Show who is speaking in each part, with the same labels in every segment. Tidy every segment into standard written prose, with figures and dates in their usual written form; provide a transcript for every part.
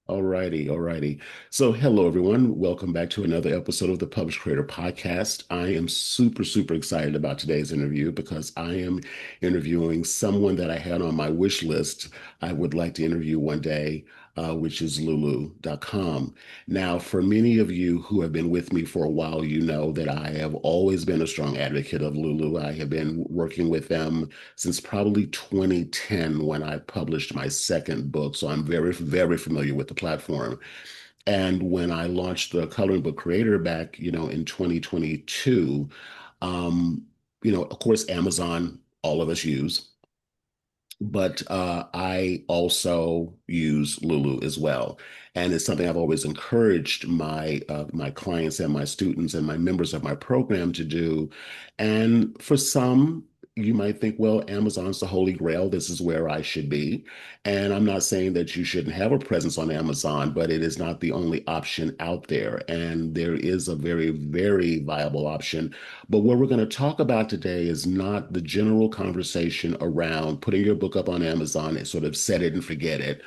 Speaker 1: Alrighty, alrighty. So, hello everyone. Welcome back to another episode of the Publish Creator Podcast. I am super, super excited about today's interview because I am interviewing someone that I had on my wish list. I would like to interview one day, which is Lulu.com. Now, for many of you who have been with me for a while, you know that I have always been a strong advocate of Lulu. I have been working with them since probably 2010 when I published my second book. So I'm very, very familiar with the platform. And when I launched the Coloring Book Creator back, in 2022, um, of course, Amazon, all of us use, but I also use Lulu as well. And it's something I've always encouraged my clients and my students and my members of my program to do. And for some, you might think, well, Amazon's the holy grail. This is where I should be. And I'm not saying that you shouldn't have a presence on Amazon, but it is not the only option out there. And there is a very, very viable option. But what we're going to talk about today is not the general conversation around putting your book up on Amazon and sort of set it and forget it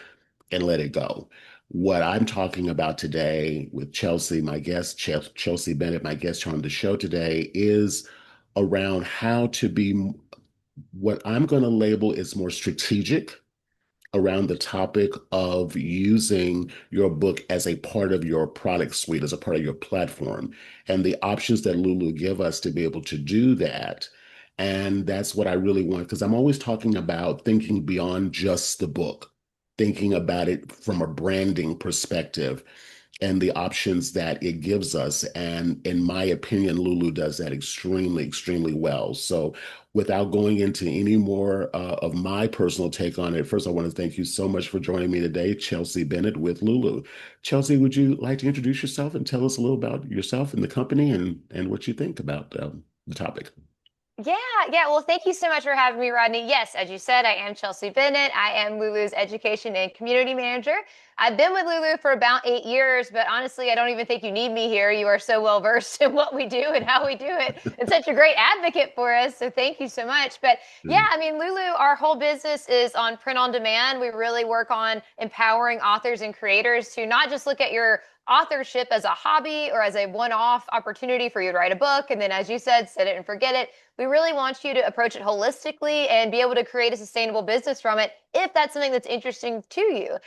Speaker 1: and let it go. What I'm talking about today with Chelsea, my guest, Chelsea Bennett, my guest on the show today, is around how to be what I'm going to label is more strategic around the topic of using your book as a part of your product suite, as a part of your platform, and the options that Lulu give us to be able to do that. And that's what I really want, because I'm always talking about thinking beyond just the book, thinking about it from a branding perspective and the options that it gives us. And in my opinion, Lulu does that extremely, extremely well. So without going into any more of my personal take on it, first, I want to thank you so much for joining me today, Chelsea Bennett with Lulu. Chelsea, would you like to introduce yourself and tell us a little about yourself and the company and what you think about the topic?
Speaker 2: Yeah, yeah. Well, thank you so much for having me, Rodney. Yes, as you said, I am Chelsea Bennett. I am Lulu's education and community manager. I've been with Lulu for about 8 years, but honestly, I don't even think you need me here. You are so well versed in what we do and how we do it, and such a great advocate for us. So thank you so much. But yeah, I mean, Lulu, our whole business is on print on demand. We really work on empowering authors and creators to not just look at your authorship as a hobby or as a one-off opportunity for you to write a book and then, as you said, set it and forget it. We really want you to approach it holistically and be able to create a sustainable business from it if that's something that's interesting to you.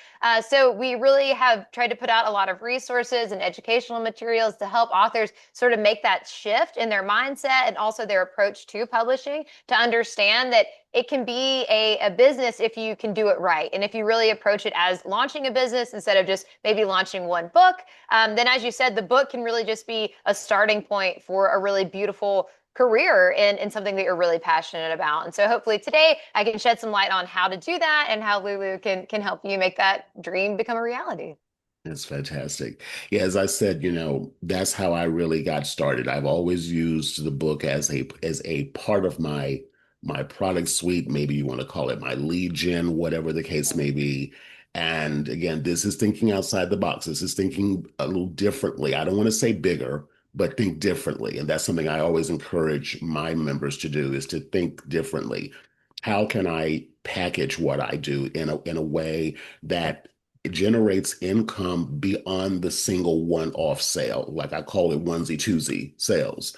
Speaker 2: So we really have tried to put out a lot of resources and educational materials to help authors sort of make that shift in their mindset and also their approach to publishing, to understand that it can be a business if you can do it right. And if you really approach it as launching a business instead of just maybe launching one book, then as you said, the book can really just be a starting point for a really beautiful career in something that you're really passionate about. And so hopefully today I can shed some light on how to do that and how Lulu can help you make that dream become a reality.
Speaker 1: That's fantastic. Yeah, as I said, that's how I really got started. I've always used the book as a part of my product suite. Maybe you want to call it my lead gen, whatever the case may be. And again, this is thinking outside the box. This is thinking a little differently. I don't want to say bigger, but think differently. And that's something I always encourage my members to do is to think differently. How can I package what I do in a way that it generates income beyond the single one-off sale. Like I call it onesie twosie sales.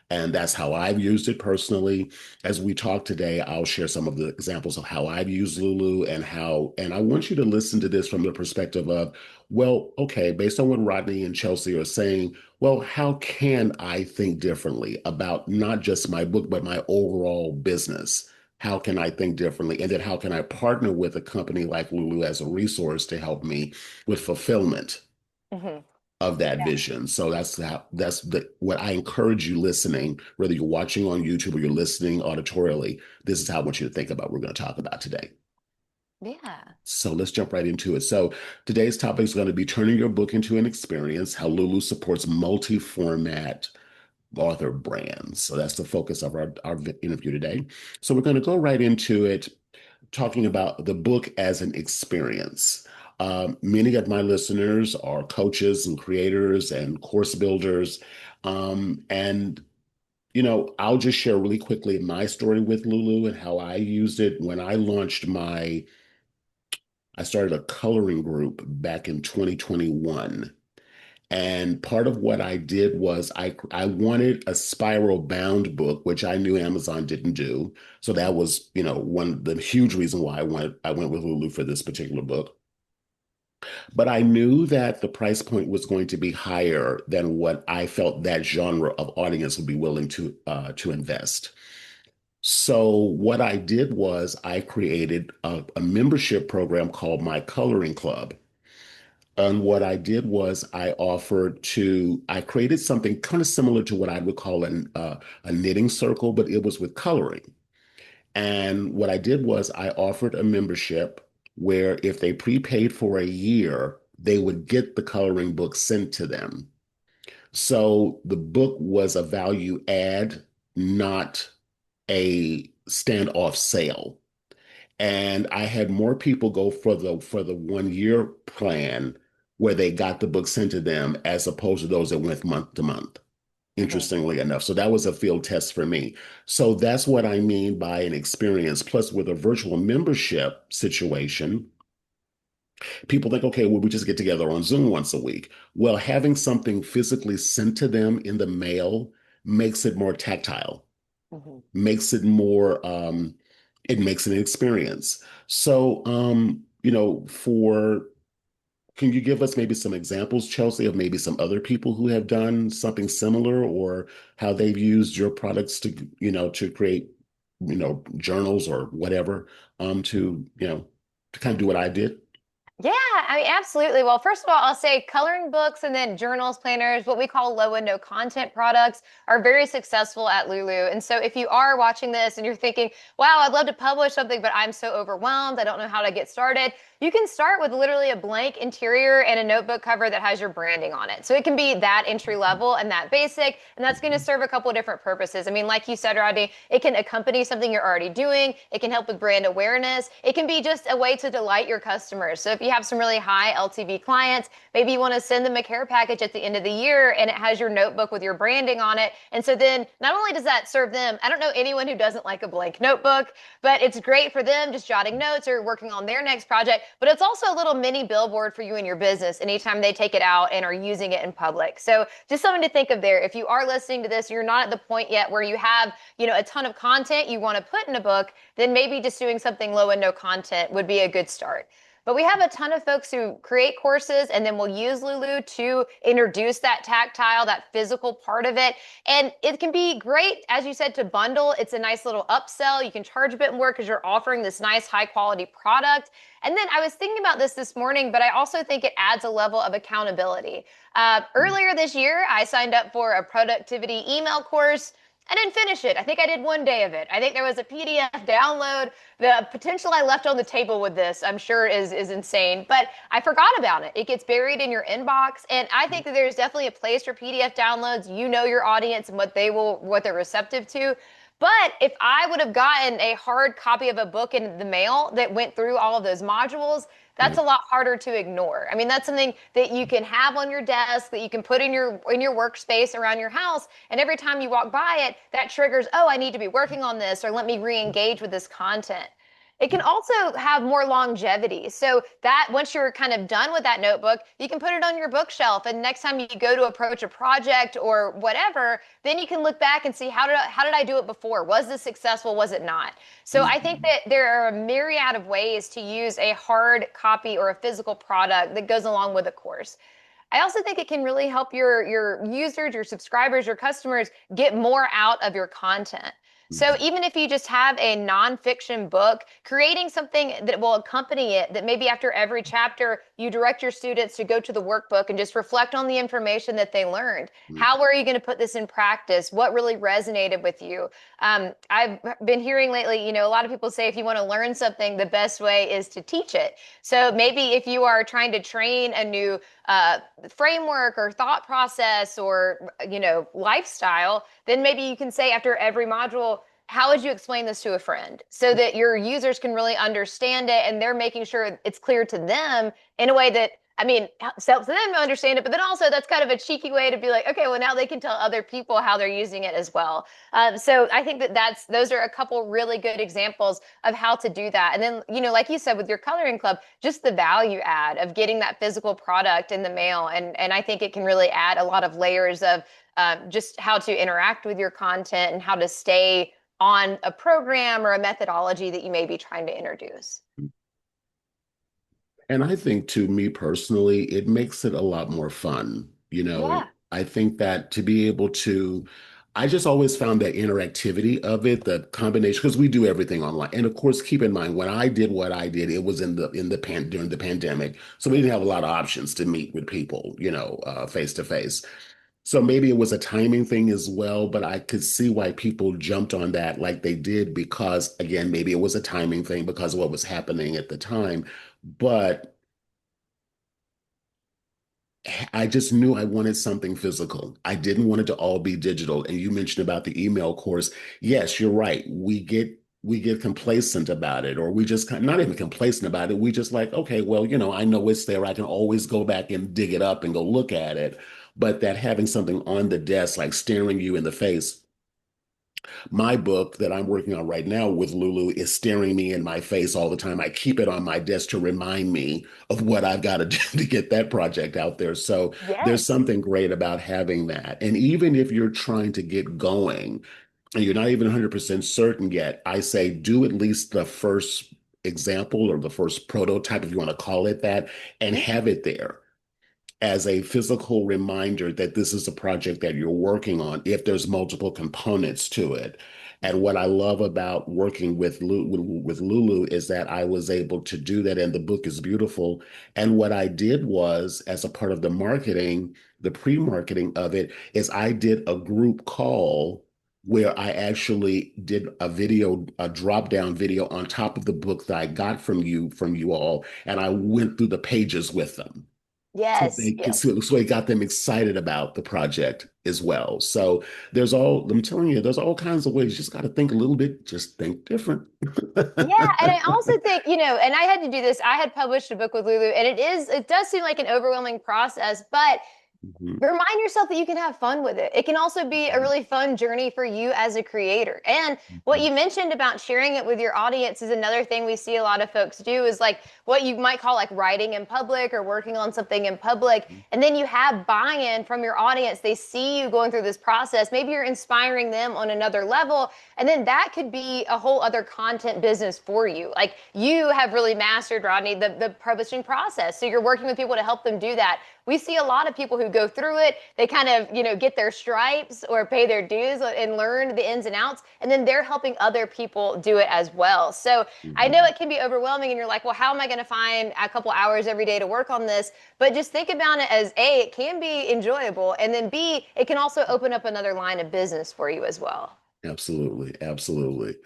Speaker 1: And that's how I've used it personally. As we talk today, I'll share some of the examples of how I've used Lulu and I want you to listen to this from the perspective of, well, okay, based on what Rodney and Chelsea are saying, well, how can I think differently about not just my book, but my overall business? How can I think differently? And then how can I partner with a company like Lulu as a resource to help me with fulfillment
Speaker 2: Hmm.
Speaker 1: of that vision? So that's what I encourage you listening, whether you're watching on YouTube or you're listening auditorially, this is how I want you to think about what we're going to talk about today.
Speaker 2: Yeah.
Speaker 1: So let's jump right into it. So today's topic is going to be turning your book into an experience, how Lulu supports multi-format author brands. So that's the focus of our interview today. So we're going to go right into it, talking about the book as an experience. Many of my listeners are coaches and creators and course builders. And, I'll just share really quickly my story with Lulu and how I used it when I launched my I started a coloring group back in 2021. And part of what I did was I wanted a spiral bound book, which I knew Amazon didn't do. So that was, one the huge reason why I went with Lulu for this particular book. But I knew that the price point was going to be higher than what I felt that genre of audience would be willing to invest. So what I did was I created a membership program called My Coloring Club. And what I did was I created something kind of similar to what I would call a knitting circle, but it was with coloring. And what I did was I offered a membership where if they prepaid for a year, they would get the coloring book sent to them. So the book was a value add, not a standoff sale. And I had more people go for the 1 year plan where they got the book sent to them as opposed to those that went month to month,
Speaker 2: Mhm.
Speaker 1: interestingly enough. So that was a field test for me. So that's what I mean by an experience. Plus, with a virtual membership situation, people think, okay, well, we just get together on Zoom once a week. Well, having something physically sent to them in the mail makes it more tactile,
Speaker 2: Mhm.
Speaker 1: makes it makes it an experience. So, can you give us maybe some examples, Chelsea, of maybe some other people who have done something similar or how they've used your products to create, journals or whatever, to kind of do what I did?
Speaker 2: Yeah, I mean, absolutely. Well, first of all, I'll say coloring books and then journals, planners, what we call low and no content products are very successful at Lulu. And so if you are watching this and you're thinking, wow, I'd love to publish something, but I'm so overwhelmed, I don't know how to get started, you can start with literally a blank interior and a notebook cover that has your branding on it. So it can be that entry level and that basic, and that's going to serve a couple of different purposes. I mean, like you said, Rodney, it can accompany something you're already doing. It can help with brand awareness. It can be just a way to delight your customers. So if you have some really high LTV clients, maybe you want to send them a care package at the end of the year and it has your notebook with your branding on it. And so then not only does that serve them, I don't know anyone who doesn't like a blank notebook, but it's great for them just jotting notes or working on their next project. But it's also a little mini billboard for you and your business anytime they take it out and are using it in public. So just something to think of there. If you are listening to this, you're not at the point yet where you have, a ton of content you want to put in a book, then maybe just doing something low and no content would be a good start. But we have a ton of folks who create courses and then will use Lulu to introduce that tactile, that physical part of it. And it can be great, as you said, to bundle. It's a nice little upsell. You can charge a bit more because you're offering this nice, high quality product. And then I was thinking about this morning, but I also think it adds a level of accountability. Earlier this year, I signed up for a productivity email course. I didn't finish it. I think I did 1 day of it. I think there was a PDF download. The potential I left on the table with this, I'm sure, is insane. But I forgot about it. It gets buried in your inbox, and I think that there's definitely a place for PDF downloads. You know your audience and what they're receptive to. But if I would have gotten a hard copy of a book in the mail that went through all of those modules, that's a
Speaker 1: Right.
Speaker 2: lot harder to ignore. I mean, that's something that you can have on your desk, that you can put in your workspace around your house, and every time you walk by it, that triggers, oh, I need to be working on this, or let me re-engage with this content. It can also have more longevity. So that once you're kind of done with that notebook, you can put it on your bookshelf. And next time you go to approach a project or whatever, then you can look back and see how did I do it before? Was this successful? Was it not? So I think
Speaker 1: Mhm.
Speaker 2: that there are a myriad of ways to use a hard copy or a physical product that goes along with a course. I also think it can really help your users, your subscribers, your customers get more out of your content. So
Speaker 1: Mhm.
Speaker 2: even if you just have a nonfiction book, creating something that will accompany it, that maybe after every chapter, you direct your students to go to the workbook and just reflect on the information that they learned.
Speaker 1: Mhm.
Speaker 2: How are you going to put this in practice? What really resonated with you? I've been hearing lately, a lot of people say if you want to learn something, the best way is to teach it. So maybe if you are trying to train a new framework or thought process or lifestyle, then maybe you can say after every module, how would you explain this to a friend so that your users can really understand it and they're making sure it's clear to them in a way that I mean, helps them understand it, but then also that's kind of a cheeky way to be like, okay, well now they can tell other people how they're using it as well. So I think that those are a couple really good examples of how to do that. And then, like you said with your coloring club, just the value add of getting that physical product in the mail, and I think it can really add a lot of layers of just how to interact with your content and how to stay on a program or a methodology that you may be trying to introduce.
Speaker 1: And I think to me personally, it makes it a lot more fun.
Speaker 2: Yeah.
Speaker 1: I think that to be able to, I just always found that interactivity of it, the combination, because we do everything online. And of course, keep in mind when I did what I did, it was during the pandemic. So we didn't have a lot of options to meet with people, face to face. So maybe it was a timing thing as well, but I could see why people jumped on that like they did because, again, maybe it was a timing thing because of what was happening at the time. But I just knew I wanted something physical. I didn't want it to all be digital. And you mentioned about the email course. Yes, you're right. We get complacent about it, or we just not even complacent about it. We just like, okay, well, I know it's there. I can always go back and dig it up and go look at it. But that having something on the desk, like staring you in the face, my book that I'm working on right now with Lulu is staring me in my face all the time. I keep it on my desk to remind me of what I've got to do to get that project out there. So there's
Speaker 2: Yes.
Speaker 1: something great about having that. And even if you're trying to get going and you're not even 100% certain yet, I say do at least the first example or the first prototype, if you want to call it that, and
Speaker 2: Mhm.
Speaker 1: have it there as a physical reminder that this is a project that you're working on if there's multiple components to it. And what I love about working with Lulu is that I was able to do that, and the book is beautiful. And what I did was, as a part of the marketing, the pre-marketing of it, is I did a group call where I actually did a drop down video on top of the book that I got from you all, and I went through the pages with them. So
Speaker 2: Yes.
Speaker 1: they can,
Speaker 2: Yes.
Speaker 1: so it got them excited about the project as well. So I'm telling you, there's all kinds of ways. You just got to think a little bit, just think different.
Speaker 2: Yeah, and I also think, and I had to do this. I had published a book with Lulu, and it does seem like an overwhelming process, but
Speaker 1: Mhm,
Speaker 2: remind yourself that you can have fun with it. It can also be a
Speaker 1: mhm,
Speaker 2: really fun journey for you as a creator. And what
Speaker 1: mhm,
Speaker 2: you mentioned about sharing it with your audience is another thing we see a lot of folks do is like what you might call like writing in public or working on something in public. And then you have buy-in from your audience. They see you going through this process. Maybe you're inspiring them on another level. And then that could be a whole other content business for you. Like you have really mastered, Rodney, the publishing process. So you're working with people to help them do that. We see a lot of people who go through it. They kind of, get their stripes or pay their dues and learn the ins and outs. And then they're helping other people do it as well. So I know
Speaker 1: mhm.
Speaker 2: it can be overwhelming and you're like, well, how am I going to find a couple hours every day to work on this? But just think about it as A, it can be enjoyable. And then B, it can also open up another line of business for you as well.
Speaker 1: Absolutely, absolutely.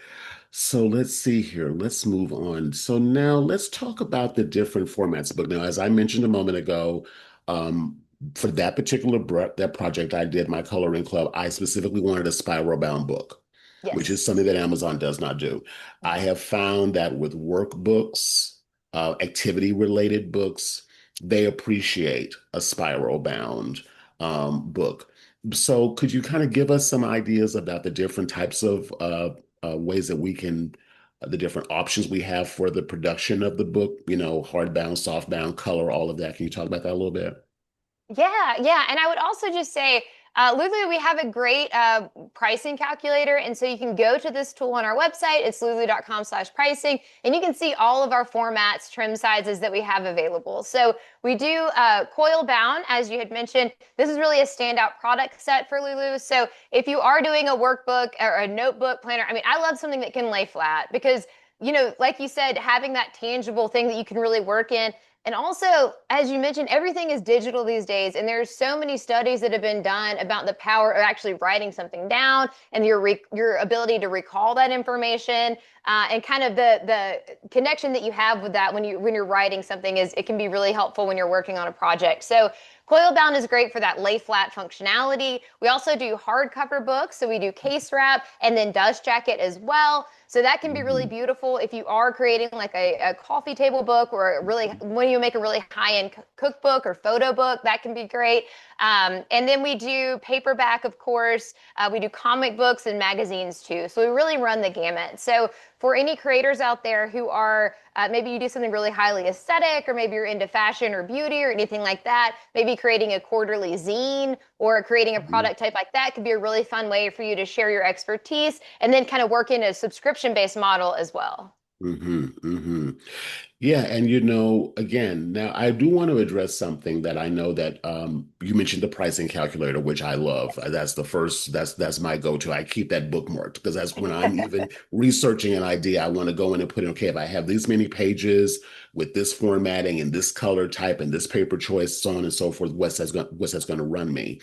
Speaker 1: So let's see here. Let's move on. So now let's talk about the different formats. But now, as I mentioned a moment ago, um, for that particular that project I did, my coloring club, I specifically wanted a spiral bound book, which is
Speaker 2: Yes.
Speaker 1: something that Amazon does not do. I have found that with workbooks, activity related books, they appreciate a spiral bound book. So could you kind of give us some ideas about the different types of ways that we can, the different options we have for the production of the book, hardbound, softbound, color, all of that. Can you talk about that a little bit?
Speaker 2: Yeah, yeah. And I would also just say, Lulu, we have a great pricing calculator. And so you can go to this tool on our website. It's lulu.com/pricing. And you can see all of our formats, trim sizes that we have available. So we do coil bound, as you had mentioned. This is really a standout product set for Lulu. So if you are doing a workbook or a notebook planner, I mean, I love something that can lay flat because, like you said, having that tangible thing that you can really work in. And also, as you mentioned, everything is digital these days, and there's so many studies that have been done about the power of actually writing something down and your ability to recall that information, and kind of the connection that you have with that when you're writing something is it can be really helpful when you're working on a project. So Coilbound is great for that lay flat functionality. We also do hardcover books, so we do case wrap and then dust jacket as well. So that can be really
Speaker 1: Mhm.
Speaker 2: beautiful if you are creating like a coffee table book, or really when you make a really high-end cookbook or photo book, that can be great. And then we do paperback, of course. We do comic books and magazines too. So we really run the gamut. So for any creators out there who are maybe you do something really highly aesthetic, or maybe you're into fashion or beauty or anything like that, maybe creating a quarterly zine or creating a product type like that could be a really fun way for you to share your expertise and then kind of work in a subscription-based model as well.
Speaker 1: Hmm. Hmm. Yeah, and again, now I do want to address something that I know that you mentioned the pricing calculator, which I love. That's the first, that's my go-to. I keep that bookmarked because that's when I'm even researching an idea. I want to go in and put in, okay, if I have these many pages with this formatting and this color type and this paper choice, so on and so forth, what's that's going to run me?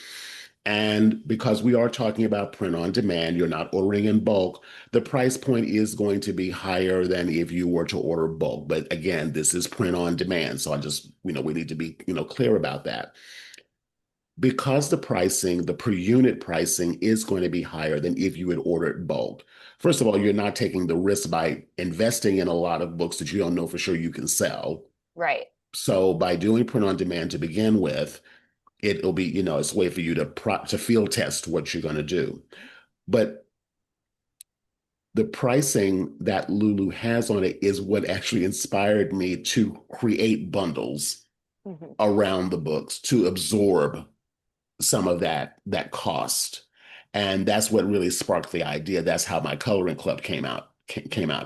Speaker 1: And because we are talking about print on demand, you're not ordering in bulk, the price point is going to be higher than if you were to order bulk. But again, this is print on demand. So we need to be, clear about that. Because the pricing, the per unit pricing is going to be higher than if you had ordered bulk. First of all, you're not taking the risk by investing in a lot of books that you don't know for sure you can sell.
Speaker 2: Right.
Speaker 1: So by doing print on demand to begin with, it'll be, it's a way for you to field test what you're going to do. But the pricing that Lulu has on it is what actually inspired me to create bundles
Speaker 2: Mhm.
Speaker 1: around the books to absorb some of that cost. And that's what really sparked the idea. That's how my coloring club came out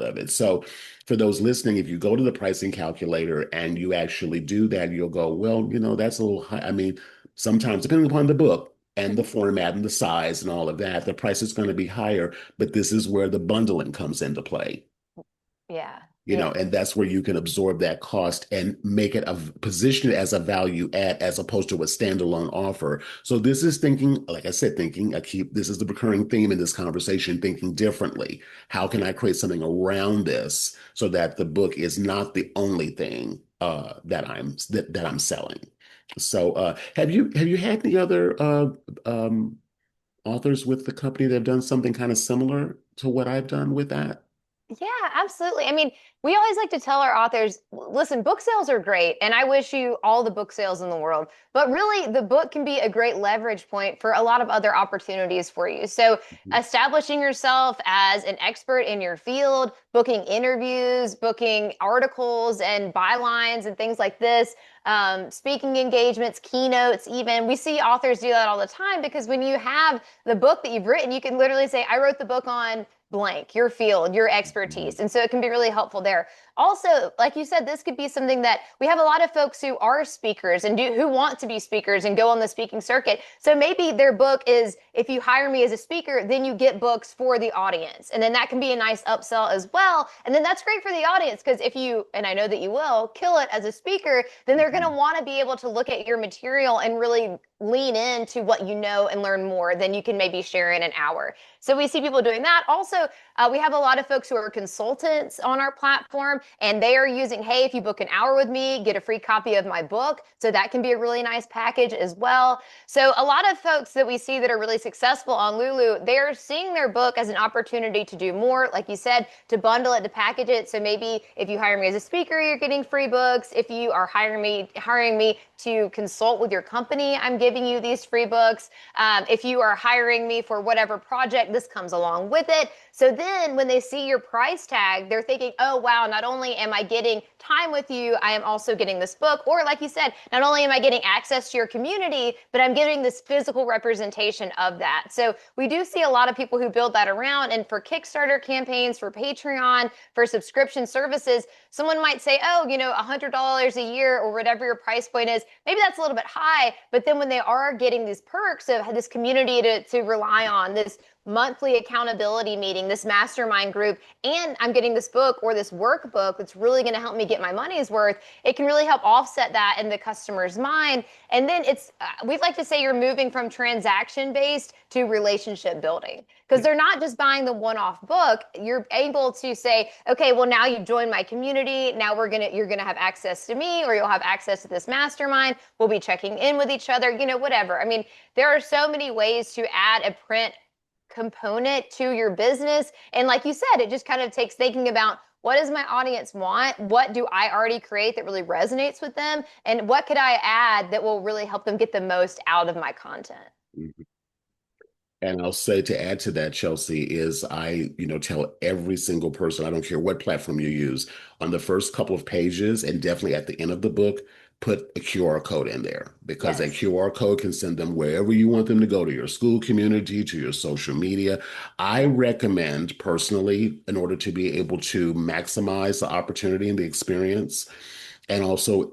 Speaker 1: of it. So for those listening, if you go to the pricing calculator and you actually do that, you'll go, well, that's a little high. I mean, sometimes depending upon the book and the
Speaker 2: Mhm.
Speaker 1: format and the size and all of that, the price is going to be higher, but this is where the bundling comes into play.
Speaker 2: Yeah. Yeah.
Speaker 1: And that's where you can absorb that cost and make it position it as a value add as opposed to a standalone offer. So this is thinking, like I said, this is the recurring theme in this conversation, thinking differently. How can I create something around this so that the book is not the only thing that I'm selling? So have you had any other authors with the company that have done something kind of similar to what I've done with that?
Speaker 2: Yeah, absolutely. I mean, we always like to tell our authors, listen, book sales are great, and I wish you all the book sales in the world. But really, the book can be a great leverage point for a lot of other opportunities for you. So, establishing yourself as an expert in your field, booking interviews, booking articles and bylines and things like this, speaking engagements, keynotes, even. We see authors do that all the time because when you have the book that you've written, you can literally say, I wrote the book on blank, your field, your expertise. And so it can be really helpful there. Also, like you said, this could be something that we have a lot of folks who are speakers and who want to be speakers and go on the speaking circuit. So maybe their book is, if you hire me as a speaker, then you get books for the audience. And then that can be a nice upsell as well. And then that's great for the audience because if you, and I know that you will, kill it as a speaker, then they're going to want to be able to look at your material and really lean into what you know and learn more than you can maybe share in an hour. So we see people doing that. Also, we have a lot of folks who are consultants on our platform, and they are using, hey, if you book an hour with me, get a free copy of my book. So that can be a really nice package as well. So a lot of folks that we see that are really successful on Lulu, they're seeing their book as an opportunity to do more, like you said, to bundle it, to package it. So maybe if you hire me as a speaker, you're getting free books. If you are hiring me to consult with your company, I'm giving you these free books. If you are hiring me for whatever project, this comes along with it. So then when they see your price tag, they're thinking, oh, wow, not only am I getting time with you, I am also getting this book. Or like you said, not only am I getting access to your community, but I'm getting this physical representation of that. So we do see a lot of people who build that around. And for Kickstarter campaigns, for Patreon, for subscription services, someone might say, oh, $100 a year or whatever your price point is, maybe that's a little bit high. But then when they are getting these perks of this community to rely on, this monthly accountability meeting, this mastermind group, and I'm getting this book or this workbook that's really going to help me get my money's worth, it can really help offset that in the customer's mind. And then we'd like to say you're moving from transaction based to relationship building because they're not just buying the one-off book. You're able to say, okay, well, now you've joined my community. Now you're going to have access to me, or you'll have access to this mastermind. We'll be checking in with each other, whatever. I mean, there are so many ways to add a print component to your business. And like you said, it just kind of takes thinking about what does my audience want? What do I already create that really resonates with them? And what could I add that will really help them get the most out of my content?
Speaker 1: Mhm. And I'll say to add to that, Chelsea, is tell every single person, I don't care what platform you use, on the first couple of pages and definitely at the end of the book, put a QR code in there because that
Speaker 2: Yes.
Speaker 1: QR code can send them wherever you want them to go, to your school community, to your social media. I
Speaker 2: Yep.
Speaker 1: recommend personally, in order to be able to maximize the opportunity and the experience, and also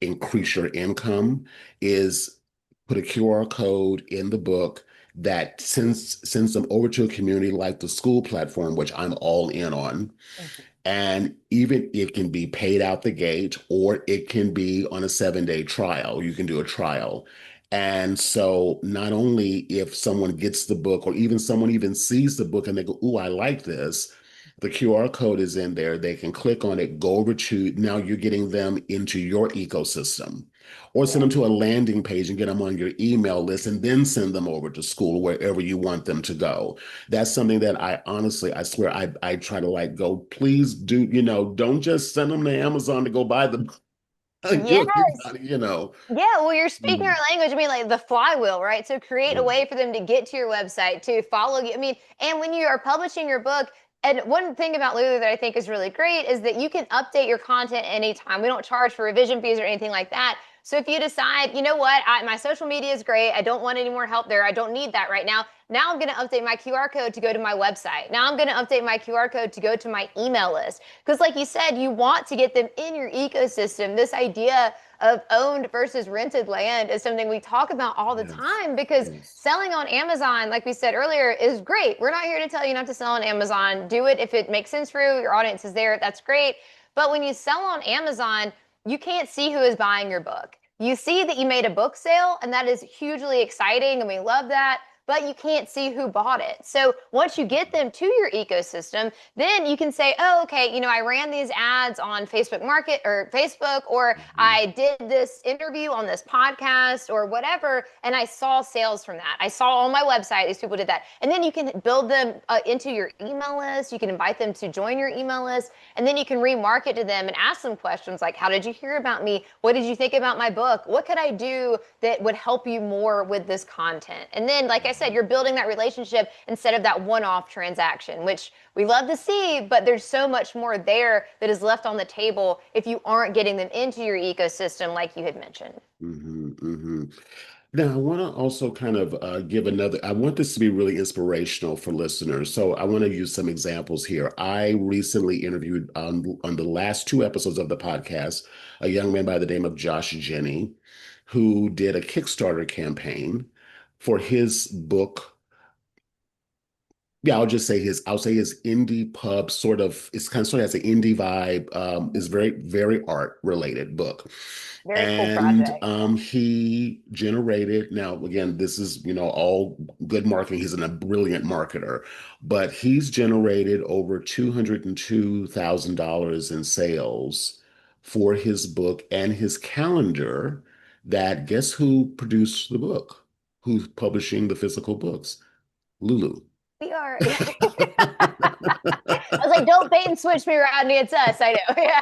Speaker 1: increase your income, is put a QR code in the book that sends them over to a community like the school platform, which I'm all in on.
Speaker 2: Mhm.
Speaker 1: And even it can be paid out the gate, or it can be on a 7-day trial. You can do a trial. And so not only if someone gets the book, or even someone even sees the book and they go, "Ooh, I like this," the QR code is in there. They can click on it, go over to, now you're getting them into your ecosystem, or send
Speaker 2: Yeah.
Speaker 1: them to a landing page and get them on your email list, and then send them over to school, wherever you want them to go. That's something that I honestly, I swear, I try to like go, please do, don't just send them to Amazon to go buy them.
Speaker 2: Yes. Yeah, well, you're speaking our
Speaker 1: Mm,
Speaker 2: language. I mean, like the flywheel, right? So create a
Speaker 1: yeah,
Speaker 2: way for them to get to your website, to follow you. I mean, and when you are publishing your book, and one thing about Lulu that I think is really great is that you can update your content anytime. We don't charge for revision fees or anything like that. So if you decide, you know what, my social media is great. I don't want any more help there. I don't need that right now. Now I'm going to update my QR code to go to my website. Now I'm going to update my QR code to go to my email list. Because like you said, you want to get them in your ecosystem. This idea of owned versus rented land is something we talk about all the
Speaker 1: yes,
Speaker 2: time because
Speaker 1: yes.
Speaker 2: selling on Amazon, like we said earlier, is great. We're not here to tell you not to sell on Amazon. Do it if it makes sense for you. Your audience is there. That's great. But when you sell on Amazon, you can't see who is buying your book. You see that you made a book sale, and that is hugely exciting, and we love that. But you can't see who bought it. So once you get them to your ecosystem, then you can say, oh, okay, I ran these ads on Facebook Market or Facebook, or
Speaker 1: Mhm.
Speaker 2: I did this interview on this podcast or whatever, and I saw sales from that. I saw on my website these people did that. And then you can build them into your email list. You can invite them to join your email list, and then you can remarket to them and ask them questions like, how did you hear about me? What did you think about my book? What could I do that would help you more with this content? And then, like I said, you're building that relationship instead of that one-off transaction, which we love to see, but there's so much more there that is left on the table if you aren't getting them into your ecosystem, like you had mentioned.
Speaker 1: Hmm. Hmm. Now, I want to also kind of give another, I want this to be really inspirational for listeners. So I want to use some examples here. I recently interviewed on the last two episodes of the podcast a young man by the name of Josh Jenny, who did a Kickstarter campaign for his book. Yeah, I'll say his indie pub sort of, it's kind of sort of has an indie vibe, is very, very art related book.
Speaker 2: Very cool
Speaker 1: And
Speaker 2: project.
Speaker 1: he generated, now again, this is, all good marketing. He's a brilliant marketer, but he's generated over $202,000 in sales for his book and his calendar. That, guess who produced the book? Who's publishing the physical books? Lulu.
Speaker 2: We are. Yeah. I was like, don't bait and switch me, Rodney. It's us. I know. Yeah.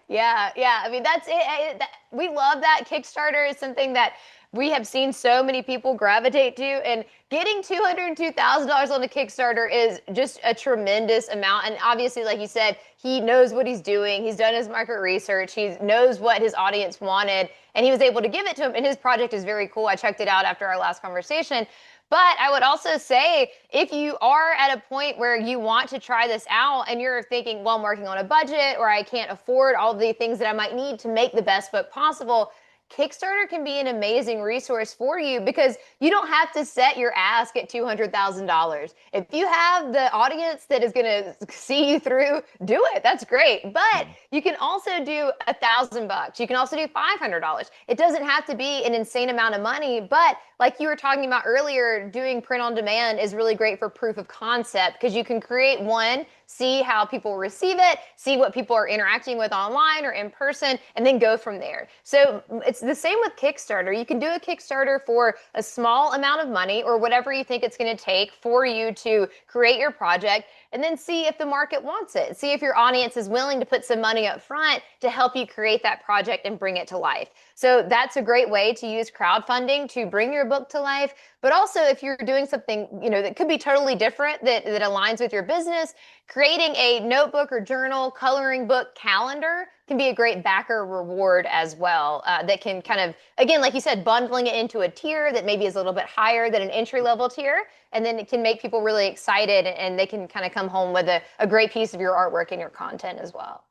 Speaker 2: Yeah. Yeah. I mean, that's it. We love that. Kickstarter is something that we have seen so many people gravitate to. And getting $202,000 on the Kickstarter is just a tremendous amount. And obviously, like you said, he knows what he's doing. He's done his market research. He knows what his audience wanted. And he was able to give it to him. And his project is very cool. I checked it out after our last conversation. But I would also say if you are at a point where you want to try this out and you're thinking, well, I'm working on a budget or I can't afford all the things that I might need to make the best book possible, Kickstarter can be an amazing resource for you because you don't have to set your ask at $200,000. If you have the audience that is going to see you through, do it. That's great. But you can also do $1,000. You can also do $500. It doesn't have to be an insane amount of money. But like you were talking about earlier, doing print on demand is really great for proof of concept because you can create one see how people receive it, see what people are interacting with online or in person, and then go from there. So it's the same with Kickstarter. You can do a Kickstarter for a small amount of money or whatever you think it's going to take for you to create your project, and then see if the market wants it. See if your audience is willing to put some money up front to help you create that project and bring it to life. So that's a great way to use crowdfunding to bring your book to life. But also, if you're doing something, that could be totally different, that aligns with your business, creating a notebook or journal, coloring book, calendar can be a great backer reward as well. That can kind of, again, like you said, bundling it into a tier that maybe is a little bit higher than an entry level tier. And then it can make people really excited, and they can kind of come home with a great piece of your artwork and your content as well.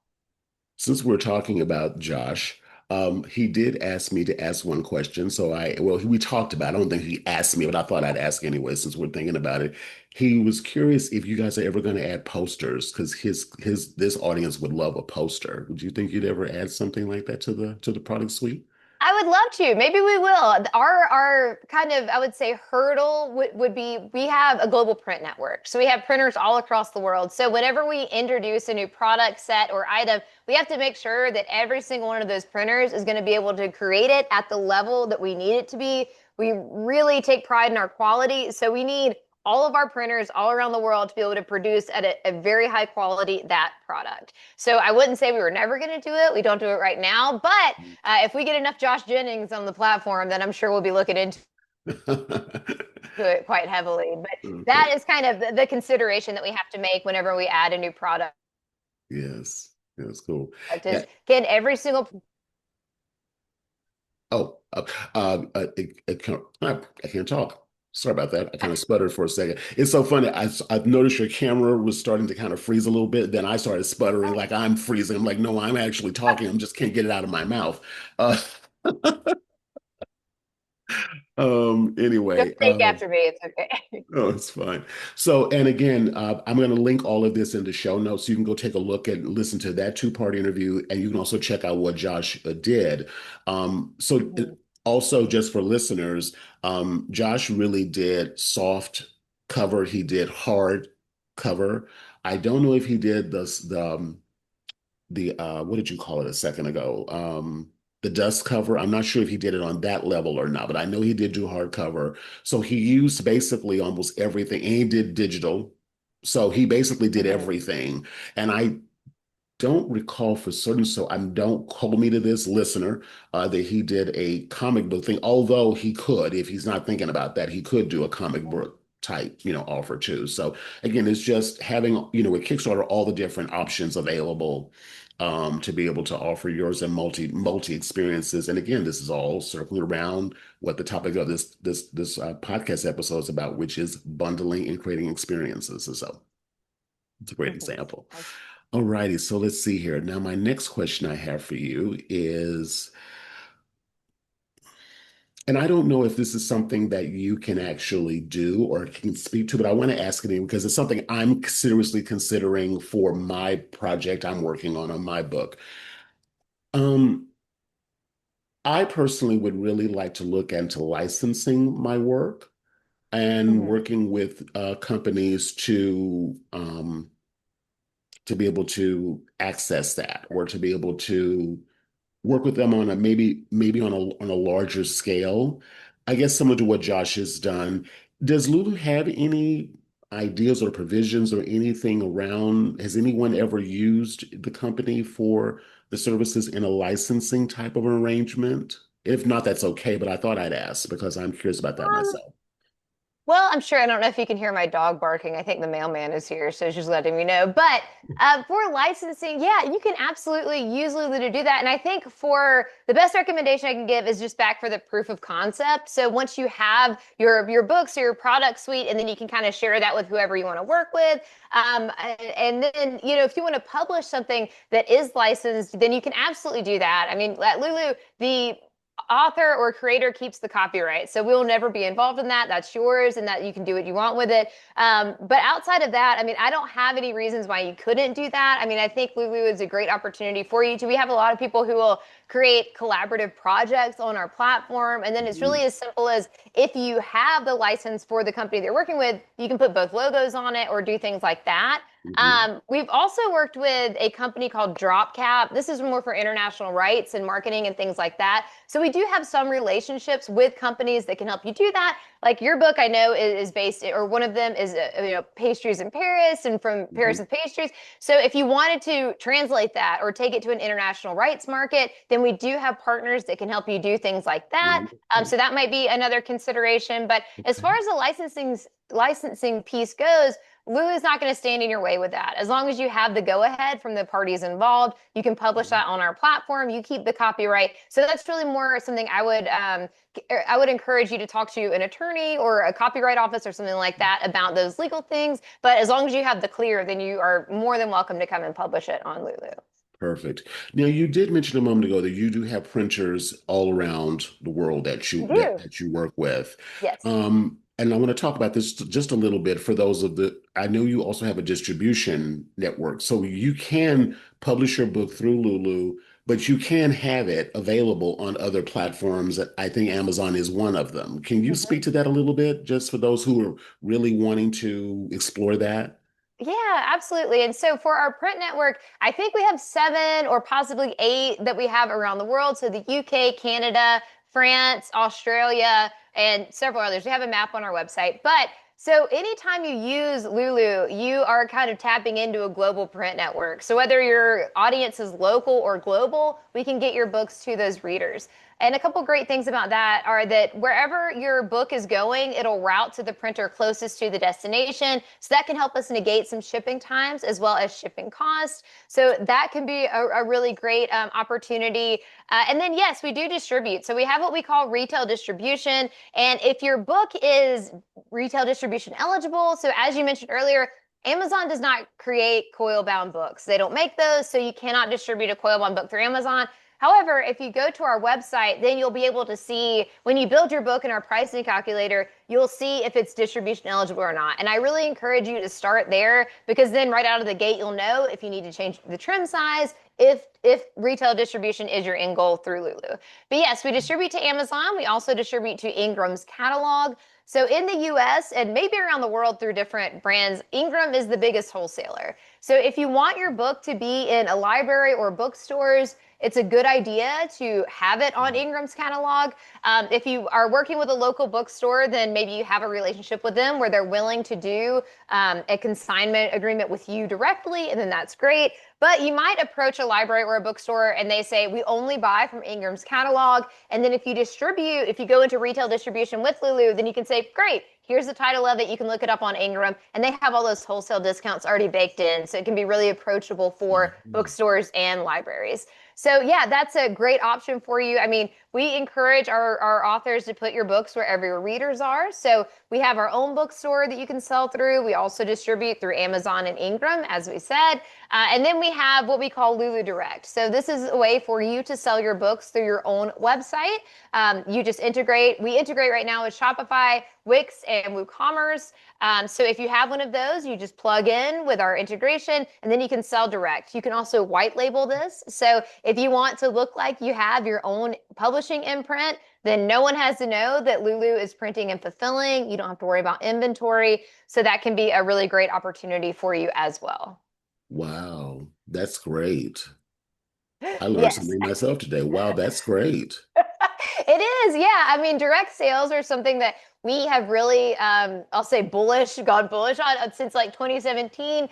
Speaker 1: Since we're talking about Josh, he did ask me to ask one question. We talked about, I don't think he asked me, but I thought I'd ask anyway, since we're thinking about it. He was curious if you guys are ever going to add posters, because this audience would love a poster. Would you think you'd ever add something like that to the product suite?
Speaker 2: I would love to. Maybe we will. Our kind of, I would say, hurdle would be we have a global print network. So we have printers all across the world. So whenever we introduce a new product set or item, we have to make sure that every single one of those printers is going to be able to create it at the level that we need it to be. We really take pride in our quality. So we need all of our printers all around the world to be able to produce at a very high quality that product. So I wouldn't say we were never going to do it. We don't do it right now. But if we get enough Josh Jennings on the platform, then I'm sure we'll be looking into it quite heavily. But
Speaker 1: Okay.
Speaker 2: that is kind of the consideration that we have to make whenever we add a new product.
Speaker 1: Yes. That's cool.
Speaker 2: Is
Speaker 1: Yeah.
Speaker 2: can every single
Speaker 1: Oh, I can't talk. Sorry about that. I kind of sputtered for a second. It's so funny. I've noticed your camera was starting to kind of freeze a little bit. Then I started sputtering like I'm freezing. I'm like, no, I'm actually talking. I'm just can't get it out of my mouth. Uh,
Speaker 2: just
Speaker 1: anyway,
Speaker 2: take after me, it's okay.
Speaker 1: oh, it's fine. So, and again, I'm going to link all of this in the show notes. So you can go take a look and listen to that two-part interview, and you can also check out what Josh did.
Speaker 2: Mhm.
Speaker 1: Also, just for listeners, Josh really did soft cover. He did hard cover. I don't know if he did the what did you call it a second ago? The dust cover. I'm not sure if he did it on that level or not, but I know he did do hardcover. So he used basically almost everything, and he did digital. So he basically did
Speaker 2: Mhm.
Speaker 1: everything. And I don't recall for certain, so I don't hold me to this listener, that he did a comic book thing. Although he could, if he's not thinking about that, he could do a comic book type, offer too. So again, it's just having, with Kickstarter, all the different options available, to be able to offer yours and multi experiences. And again, this is all circling around what the topic of this podcast episode is about, which is bundling and creating experiences. And so it's a great
Speaker 2: Mhm.
Speaker 1: example. All righty, so let's see here. Now, my next question I have for you is, and I don't know if this is something that you can actually do or can speak to, but I want to ask it anyway because it's something I'm seriously considering for my project I'm working on my book. Um, I personally would really like to look into licensing my work and
Speaker 2: Mhm.
Speaker 1: working with companies to be able to access that or to be able to work with them on a maybe on a larger scale. I guess similar to what Josh has done. Does Lulu have any ideas or provisions or anything around? Has anyone ever used the company for the services in a licensing type of arrangement? If not, that's okay, but I thought I'd ask because I'm curious about that
Speaker 2: Um,
Speaker 1: myself.
Speaker 2: Well, I'm sure. I don't know if you can hear my dog barking. I think the mailman is here, so she's letting me know. But for licensing, yeah, you can absolutely use Lulu to do that. And I think for the best recommendation I can give is just back for the proof of concept. So once you have your books or your product suite, and then you can kind of share that with whoever you want to work with. And then, if you want to publish something that is licensed, then you can absolutely do that. I mean, at Lulu, the author or creator keeps the copyright. So we'll never be involved in that. That's yours and that you can do what you want with it. But outside of that, I mean, I don't have any reasons why you couldn't do that. I mean, I think Lulu is a great opportunity for you to. We have a lot of people who will create collaborative projects on our platform. And then it's
Speaker 1: Mhm.
Speaker 2: really as simple as if you have the license for the company they're working with, you can put both logos on it or do things like that.
Speaker 1: Hmm.
Speaker 2: We've also worked with a company called Dropcap. This is more for international rights and marketing and things like that. So we do have some relationships with companies that can help you do that. Like your book, I know is based, or one of them is, pastries in Paris and from Paris
Speaker 1: Hmm.
Speaker 2: with pastries. So if you wanted to translate that or take it to an international rights market, then we do have partners that can help you do things like that.
Speaker 1: Wonderful.
Speaker 2: So that might be another consideration. But as far
Speaker 1: Okay.
Speaker 2: as the licensing piece goes, Lulu is not going to stand in your way with that. As long as you have the go ahead from the parties involved, you can publish that on our platform. You keep the copyright. So that's really more something I would encourage you to talk to an attorney or a copyright office or something like that about those legal things. But as long as you have the clear, then you are more than welcome to come and publish it on Lulu.
Speaker 1: Perfect. Now, you did mention a moment ago that you do have printers all around the world that
Speaker 2: I
Speaker 1: you that,
Speaker 2: do.
Speaker 1: that you work with.
Speaker 2: Yes.
Speaker 1: And I want to talk about this just a little bit for those of the, I know you also have a distribution network. So you can publish your book through Lulu, but you can have it available on other platforms. I think Amazon is one of them. Can you
Speaker 2: Mhm.
Speaker 1: speak to that a little bit, just for those who are really wanting to explore that?
Speaker 2: Yeah, absolutely. And so for our print network, I think we have seven or possibly eight that we have around the world. So the UK, Canada, France, Australia, and several others. We have a map on our website. But so anytime you use Lulu, you are kind of tapping into a global print network. So whether your audience is local or global, we can get your books to those readers. And a couple great things about that are that wherever your book is going, it'll route to the printer closest to the destination. So that can help us negate some shipping times as well as shipping costs. So that can be a really great opportunity. And then, yes, we do distribute. So we have what we call retail distribution. And if your book is retail distribution eligible, so as you mentioned earlier, Amazon does not create coil bound books. They don't make those, so you cannot distribute a coil bound book through Amazon. However, if you go to our website, then you'll be able to see when you build your book in our pricing calculator, you'll see if it's distribution eligible or not. And I really encourage you to start there because then right out of the gate, you'll know if you need to change the trim size, if retail distribution is your end goal through Lulu. But yes, we distribute to Amazon. We also distribute to Ingram's catalog. So in the US and maybe around the world through different brands, Ingram is the biggest wholesaler. So if you want your book to be in a library or bookstores, it's a good idea to have it on Ingram's catalog. If you are working with a local bookstore, then maybe you have a relationship with them where they're willing to do a consignment agreement with you directly, and then that's great. But you might approach a library or a bookstore and they say, we only buy from Ingram's catalog. And then if you go into retail distribution with Lulu, then you can say, great, here's the title of it. You can look it up on Ingram. And they have all those wholesale discounts already baked in. So it can be really approachable for
Speaker 1: Mhm.
Speaker 2: bookstores and libraries. So yeah, that's a great option for you. I mean, we encourage our authors to put your books wherever your readers are. So we have our own bookstore that you can sell through. We also distribute through Amazon and Ingram, as we said. And then we have what we call Lulu Direct. So this is a way for you to sell your books through your own website. You just integrate. We integrate right now with Shopify, Wix, and WooCommerce. So if you have one of those, you just plug in with our integration and then you can sell direct. You can also white label this. So if you want to look like you have your own publishing imprint, then no one has to know that Lulu is printing and fulfilling. You don't have to worry about inventory. So that can be a really great opportunity for you as well.
Speaker 1: Wow, that's great. I learned
Speaker 2: Yes.
Speaker 1: something myself today. Wow, that's great.
Speaker 2: It is, yeah. I mean, direct sales are something that we have really, I'll say gone bullish on since like 2017,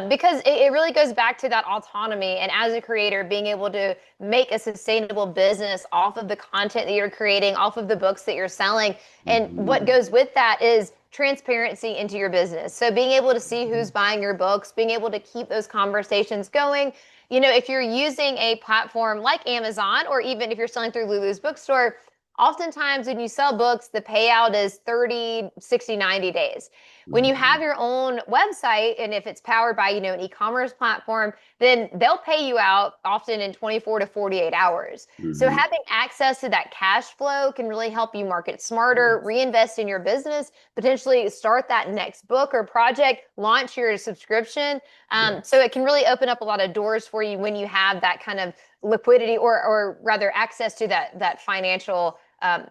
Speaker 2: because it really goes back to that autonomy. And as a creator, being able to make a sustainable business off of the content that you're creating, off of the books that you're selling. And what
Speaker 1: Mhm.
Speaker 2: goes with that is transparency into your business. So being able to see who's buying your books, being able to keep those conversations going. If you're using a platform like Amazon, or even if you're selling through Lulu's bookstore, oftentimes when you sell books, the payout is 30, 60, 90 days. When you have
Speaker 1: Mhm.
Speaker 2: your own website, and if it's powered by, an e-commerce platform, then they'll pay you out often in 24 to 48 hours. So
Speaker 1: Mhm.
Speaker 2: having access to that cash flow can really help you market smarter,
Speaker 1: Yes.
Speaker 2: reinvest in your business, potentially start that next book or project, launch your subscription. So
Speaker 1: Yes.
Speaker 2: it can really open up a lot of doors for you when you have that kind of liquidity or rather access to that financial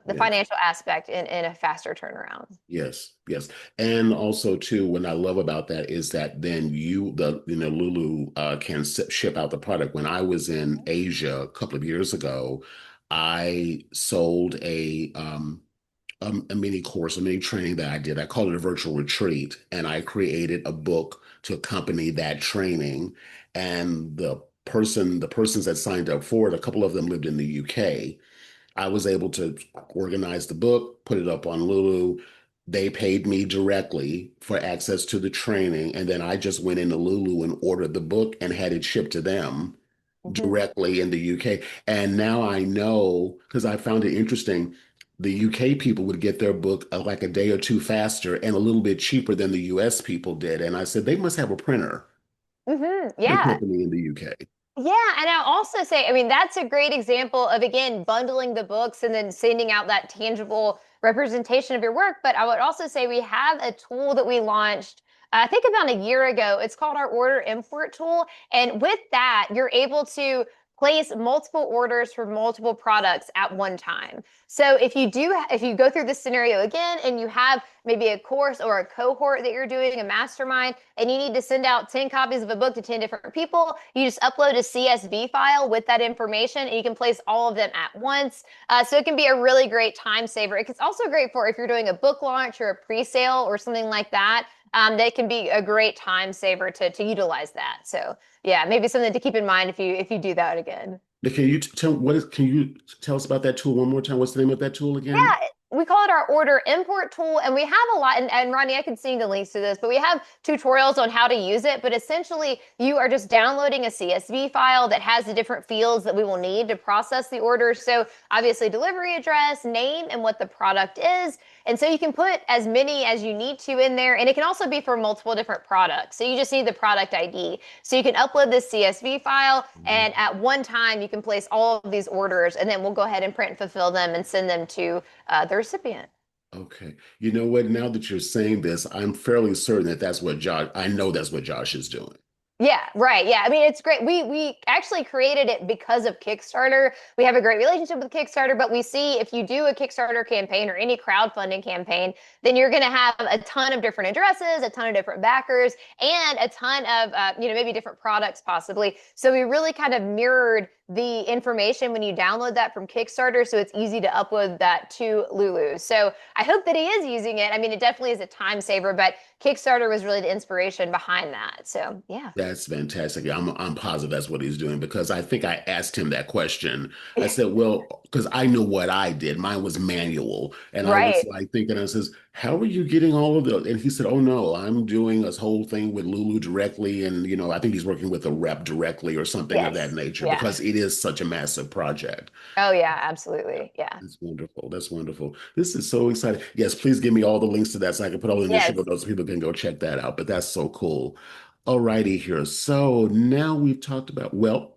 Speaker 2: the
Speaker 1: Yes.
Speaker 2: financial aspect in a faster turnaround.
Speaker 1: Yes, yes. And also too, what I love about that is that then Lulu can ship out the product. When I was in Asia a couple of years ago, I sold a mini course, a mini training that I did. I called it a virtual retreat, and I created a book to accompany that training. And the persons that signed up for it, a couple of them lived in the UK. I was able to organize the book, put it up on Lulu. They paid me directly for access to the training, and then I just went into Lulu and ordered the book and had it shipped to them
Speaker 2: Mhm.
Speaker 1: directly in the UK. And now I know, because I found it interesting, the UK people would get their book like a day or two faster and a little bit cheaper than the US people did. And I said, they must have a printer, the
Speaker 2: Yeah.
Speaker 1: company in the UK.
Speaker 2: Yeah, and I'll also say, I mean, that's a great example of, again, bundling the books and then sending out that tangible representation of your work. But I would also say we have a tool that we launched, I think about a year ago. It's called our Order Import tool. And with that, you're able to place multiple orders for multiple products at one time. So if you go through this scenario again and you have maybe a course or a cohort that you're doing, a mastermind, and you need to send out 10 copies of a book to 10 different people, you just upload a CSV file with that information and you can place all of them at once. So it can be a really great time saver. It's also great for if you're doing a book launch or a pre-sale or something like that. That can be a great time saver to utilize that. So yeah, maybe something to keep in mind if you do that again.
Speaker 1: Can you tell us about that tool one more time? What's the name of that tool again?
Speaker 2: Yeah, we call it our order import tool, and we have a lot. And Ronnie, I can send the links to this, but we have tutorials on how to use it. But essentially, you are just downloading a CSV file that has the different fields that we will need to process the orders. So obviously, delivery address, name, and what the product is. And so you can put as many as you need to in there, and it can also be for multiple different products. So you just need the product ID. So you can upload this CSV file,
Speaker 1: Mhm.
Speaker 2: and at one time you can place all of these orders, and then we'll go ahead and print and fulfill them and send them to the recipient.
Speaker 1: Okay. You know what? Now that you're saying this, I'm fairly certain that I know that's what Josh is doing.
Speaker 2: Yeah, right. Yeah. I mean, it's great. We actually created it because of Kickstarter. We have a great relationship with Kickstarter, but we see if you do a Kickstarter campaign or any crowdfunding campaign, then you're going to have a ton of different addresses, a ton of different backers, and a ton of maybe different products possibly. So we really kind of mirrored the information when you download that from Kickstarter, so it's easy to upload that to Lulu. So I hope that he is using it. I mean, it definitely is a time saver, but Kickstarter was really the inspiration behind that. So yeah.
Speaker 1: That's fantastic. I'm positive that's what he's doing because I think I asked him that question. I said, well, because I know what I did. Mine was manual. And I was
Speaker 2: Right.
Speaker 1: like thinking, I says, how are you getting all of those? And he said, oh no, I'm doing this whole thing with Lulu directly. And, I think he's working with a rep directly or something of that
Speaker 2: Yes.
Speaker 1: nature
Speaker 2: Yeah.
Speaker 1: because it is such a massive project.
Speaker 2: Oh yeah, absolutely. Yeah.
Speaker 1: That's wonderful. That's wonderful. This is so exciting. Yes, please give me all the links to that so I can put all in the show
Speaker 2: Yes.
Speaker 1: notes so people can go check that out. But that's so cool. All righty here. So now we've talked about, well,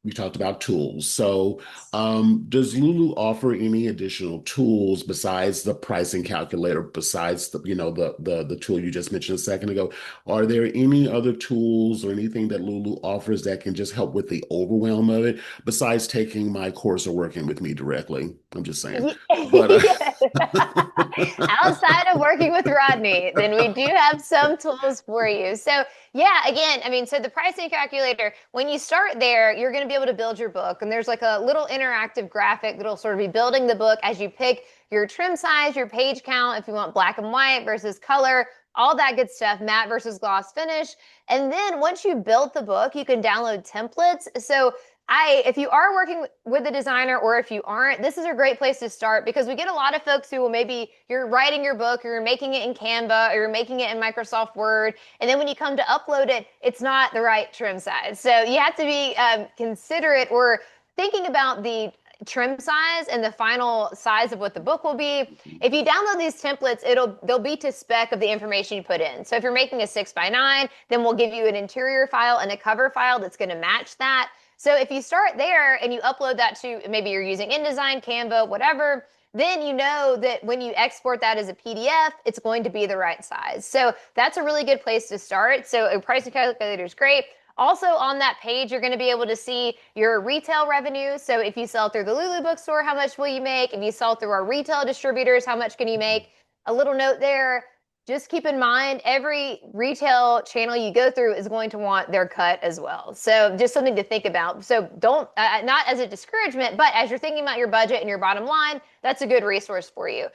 Speaker 1: we talked about tools. So, does Lulu offer any additional tools besides the pricing calculator, besides the tool you just mentioned a second ago? Are there any other tools or anything that Lulu offers that can just help with the overwhelm of it, besides taking my course or working with me directly? I'm just saying. But
Speaker 2: Yeah. Outside of working with Rodney, then we do have some tools for you. So, yeah, again, I mean, so the pricing calculator, when you start there, you're going to be able to build your book. And there's like a little interactive graphic that'll sort of be building the book as you pick your trim size, your page count, if you want black and white versus color, all that good stuff, matte versus gloss finish. And then once you build the book, you can download templates. So if you are working with a designer or if you aren't, this is a great place to start because we get a lot of folks who will maybe you're writing your book or you're making it in Canva or you're making it in Microsoft Word. And then when you come to upload it, it's not the right trim size. So you have to be considerate or thinking about the trim size and the final size of what the book will be. If you download these templates, they'll be to spec of the information you put in. So if you're making a 6x9, then we'll give you an interior file and a cover file that's going to match that. So if you start there and you upload that to maybe you're using InDesign, Canva, whatever, then you know that when you export that as a PDF, it's going to be the right size. So that's a really good place to start. So a pricing calculator is great. Also on that page, you're going to be able to see your retail revenue. So if you sell through the Lulu bookstore, how much will you make? If you sell through our retail distributors, how much can you make? A little note there. Just keep in mind, every retail channel you go through is going to want their cut as well. So just something to think about. So don't, not as a discouragement, but as you're thinking about your budget and your bottom line, that's a good resource for you.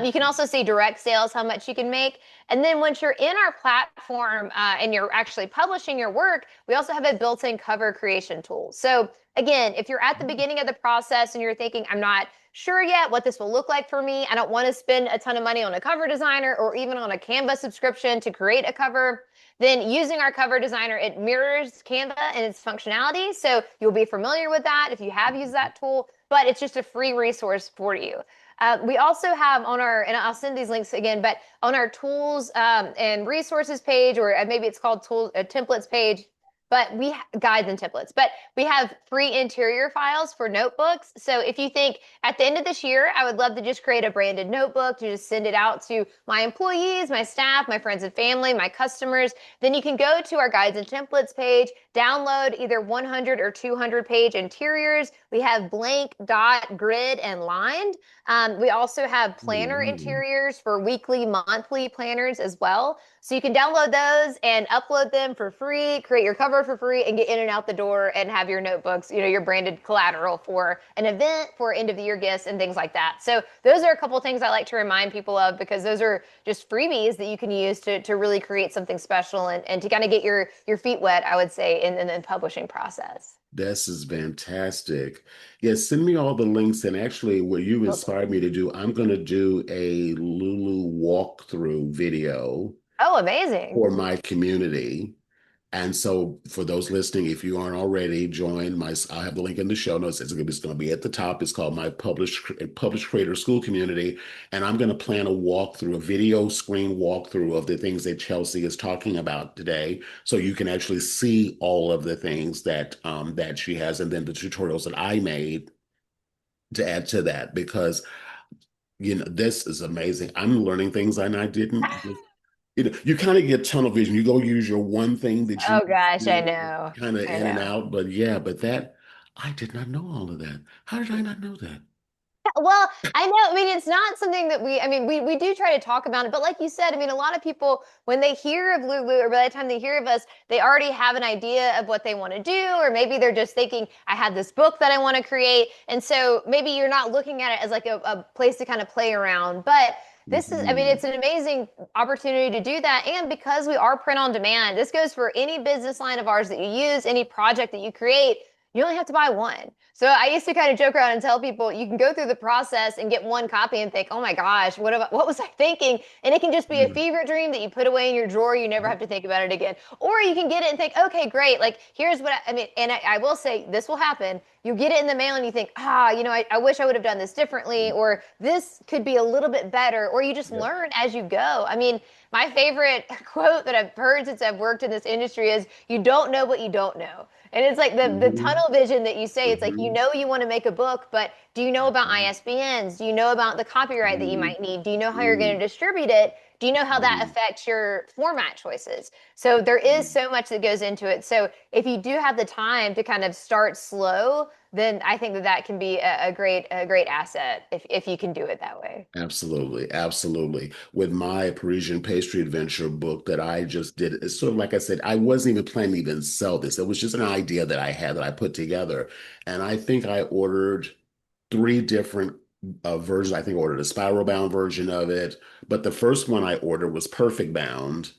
Speaker 2: You can also see direct sales, how much you can make. And then once you're in our platform and you're actually publishing your work, we also have a built-in cover creation tool. So again, if you're at the beginning of the process and you're thinking, I'm not sure yet what this will look like for me, I don't want to spend a ton of money on a cover designer or even on a Canva subscription to create a cover, then using our cover designer, it mirrors Canva and its functionality. So you'll be familiar with that if you have used that tool, but it's just a free resource for you. We also have on our, and I'll send these links again, but on our tools and resources page, or maybe it's called tools, templates page, but we guides and templates, but we have free interior files for notebooks. So if you think at the end of this year, I would love to just create a branded notebook to just send it out to my employees, my staff, my friends and family, my customers, then you can go to our guides and templates page, download either 100 or 200 page interiors. We have blank, dot, grid, and lined. We also have planner
Speaker 1: Wow.
Speaker 2: interiors for weekly, monthly planners as well. So you can download those and upload them for free, create your cover for free, and get in and out the door and have your notebooks, your branded collateral for an event, for end of the year gifts, and things like that. So those are a couple of things I like to remind people of because those are just freebies that you can use to really create something special and to kind of get your feet wet, I would say, in the publishing process.
Speaker 1: This is fantastic. Yes, send me all the links. And actually, what you
Speaker 2: Will do.
Speaker 1: inspired me to do, I'm going to do a Lulu walkthrough video
Speaker 2: Oh, amazing.
Speaker 1: for my community. And so, for those listening, if you aren't already, join my. I'll have the link in the show notes. It's going to be at the top. It's called my published creator school community, and I'm going to plan a walkthrough, a video screen walkthrough of the things that Chelsea is talking about today, so you can actually see all of the things that she has, and then the tutorials that I made to add to that because this is amazing. I'm learning things and I didn't. You kind of get tunnel vision. You go use your one thing that you
Speaker 2: Oh gosh, I
Speaker 1: do
Speaker 2: know.
Speaker 1: kind of
Speaker 2: I
Speaker 1: in and
Speaker 2: know.
Speaker 1: out. But yeah, but that I did not know all of that. How did I not know that?
Speaker 2: Well, I know. I mean, it's not something that I mean, we do try to talk about it, but like you said, I mean, a lot of people, when they hear of Lulu or by the time they hear of us, they already have an idea of what they want to do, or maybe they're just thinking, I have this book that I want to create. And so maybe you're not looking at it as like a place to kind of play around. But this is, I mean,
Speaker 1: Mhm.
Speaker 2: it's an amazing opportunity to do that. And because we are print on demand, this goes for any business line of ours that you use, any project that you create. You only have to buy one. So I used to kind of joke around and tell people you can go through the process and get one copy and think, oh my gosh, what was I thinking? And it can just be a fever dream that you put away in your drawer. You never have to think about it again. Or you can get it and think, okay, great. Like here's what I mean. And I will say this will happen. You get it in the mail and you think, I wish I would have done this differently, or this could be a little bit better, or you just
Speaker 1: Yep.
Speaker 2: learn as you go. I mean, my favorite quote that I've heard since I've worked in this industry is, you don't know what you don't know. And it's like the
Speaker 1: Mhm.
Speaker 2: tunnel vision that you say, it's like,
Speaker 1: Mhm.
Speaker 2: you want to make a book, but do you know about
Speaker 1: Mhm.
Speaker 2: ISBNs? Do you know about the copyright that you
Speaker 1: Mhm.
Speaker 2: might need? Do you know how you're going
Speaker 1: Mhm.
Speaker 2: to distribute it? Do you know how that
Speaker 1: Mhm.
Speaker 2: affects your format choices? So there is so much that goes into it. So if you do have the time to kind of start slow, then I think that can be a great asset if you can do it that way.
Speaker 1: Absolutely, absolutely. With my Parisian pastry adventure book that I just did, it's sort of like I said, I wasn't even planning to even sell this. It was just an idea that I had that I put together. And I think I ordered three different versions. I think I ordered a spiral bound version of it, but the first one I ordered was perfect bound.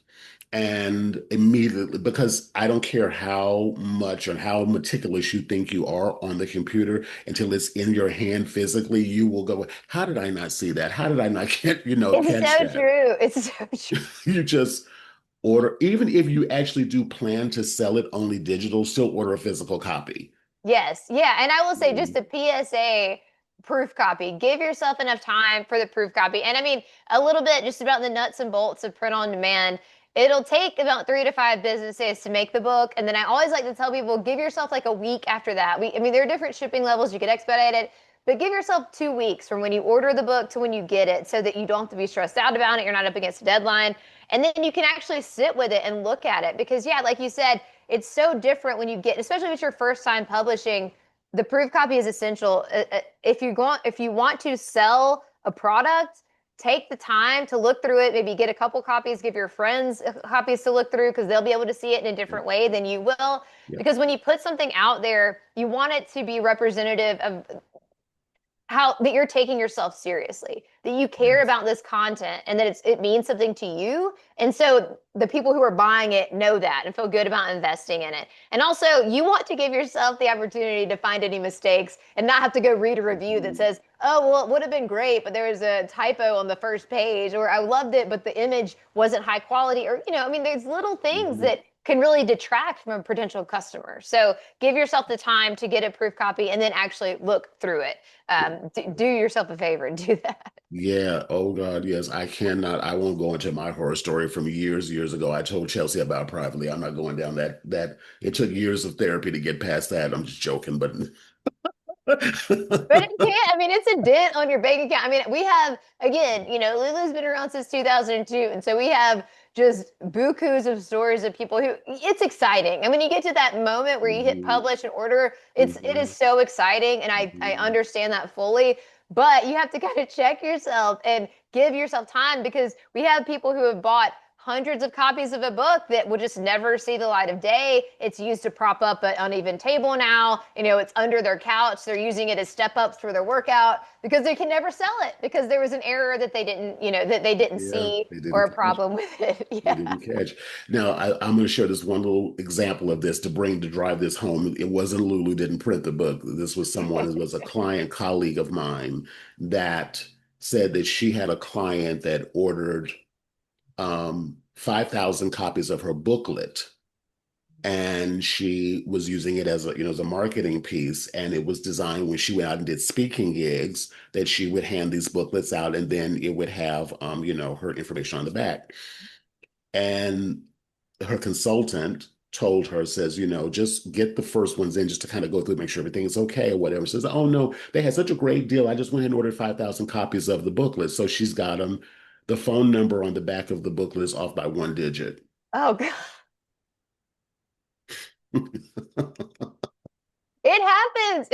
Speaker 1: And immediately, because I don't care how much or how meticulous you think you are on the computer, until it's in your hand physically, you will go, how did I not see that? How did I not get,
Speaker 2: It's
Speaker 1: catch
Speaker 2: so
Speaker 1: that?
Speaker 2: true. It's so true.
Speaker 1: You just order, even if you actually do plan to sell it only digital, still order a physical copy.
Speaker 2: Yes. Yeah. And I will say just
Speaker 1: Mhm.
Speaker 2: a PSA proof copy. Give yourself enough time for the proof copy. And I mean, a little bit just about the nuts and bolts of print on demand. It'll take about 3 to 5 business days to make the book. And then I always like to tell people, give yourself like a week after that. I mean, there are different shipping levels. You can expedite it, but give yourself 2 weeks from when you order the book to when you get it so that you don't have to be stressed out about it. You're not up against a deadline. And then you can actually sit with it and look at it because, yeah, like you said, it's so different when you get, especially if it's your first time publishing, the proof copy is essential. If you want to sell a product, take the time to look through it, maybe get a couple copies, give your friends copies to look through because they'll be able to see it in a
Speaker 1: Yep.
Speaker 2: different way than you will.
Speaker 1: Yep.
Speaker 2: Because when you put something out there, you want it to be representative of how that you're taking yourself seriously, that you care
Speaker 1: Yes.
Speaker 2: about this content and that it means something to you. And so the people who are buying it know that and feel good about investing in it. And also, you want to give yourself the opportunity to find any mistakes and not have to go read a review that
Speaker 1: Absolutely.
Speaker 2: says, "Oh, well, it would have been great, but there was a typo on the first page," or "I loved it, but the image wasn't high quality," or I mean, there's little things
Speaker 1: Mhm.
Speaker 2: that can really detract from a potential customer. So give yourself the time to get a proof copy and then actually look through it. Do yourself a favor and do that.
Speaker 1: Yeah. Oh God. Yes. I cannot. I won't go into my horror story from years ago. I told Chelsea about privately. I'm not going down that. It took years of therapy to get past that. I'm just joking, but
Speaker 2: But it can't. I mean, it's a dent on your bank account. I mean, we have, again, Lulu's been around since 2002. And so we have just bukus of stories of people who it's exciting. And when you get to that moment where you hit
Speaker 1: Mhm,
Speaker 2: publish and order, it is
Speaker 1: mhm,
Speaker 2: so exciting. And I
Speaker 1: mhm.
Speaker 2: understand that fully. But you have to kind of check yourself and give yourself time because we have people who have bought hundreds of copies of a book that will just never see the light of day. It's used to prop up an uneven table now. It's under their couch. They're using it as step ups for their workout because they can never sell it because there was an error that they didn't
Speaker 1: Yeah,
Speaker 2: see
Speaker 1: they
Speaker 2: or
Speaker 1: didn't
Speaker 2: a
Speaker 1: catch.
Speaker 2: problem with it.
Speaker 1: They
Speaker 2: Yeah.
Speaker 1: didn't catch. Now, I'm going to share this one little example of this to drive this home. It wasn't Lulu didn't print the book. This was someone, it was a client colleague of mine that said that she had a client that ordered 5,000 copies of her booklet. And she was using it as as a marketing piece. And it was designed when she went out and did speaking gigs that she would hand these booklets out and then it would have, her information on the back. And her consultant told her, says, just get the first ones in just to kind of go through, make sure everything is okay or whatever. Says, oh no, they had such a great deal. I just went ahead and ordered 5,000 copies of the booklet. So she's got them. The phone number on the back of the booklet is off by one digit.
Speaker 2: Oh God. It happens.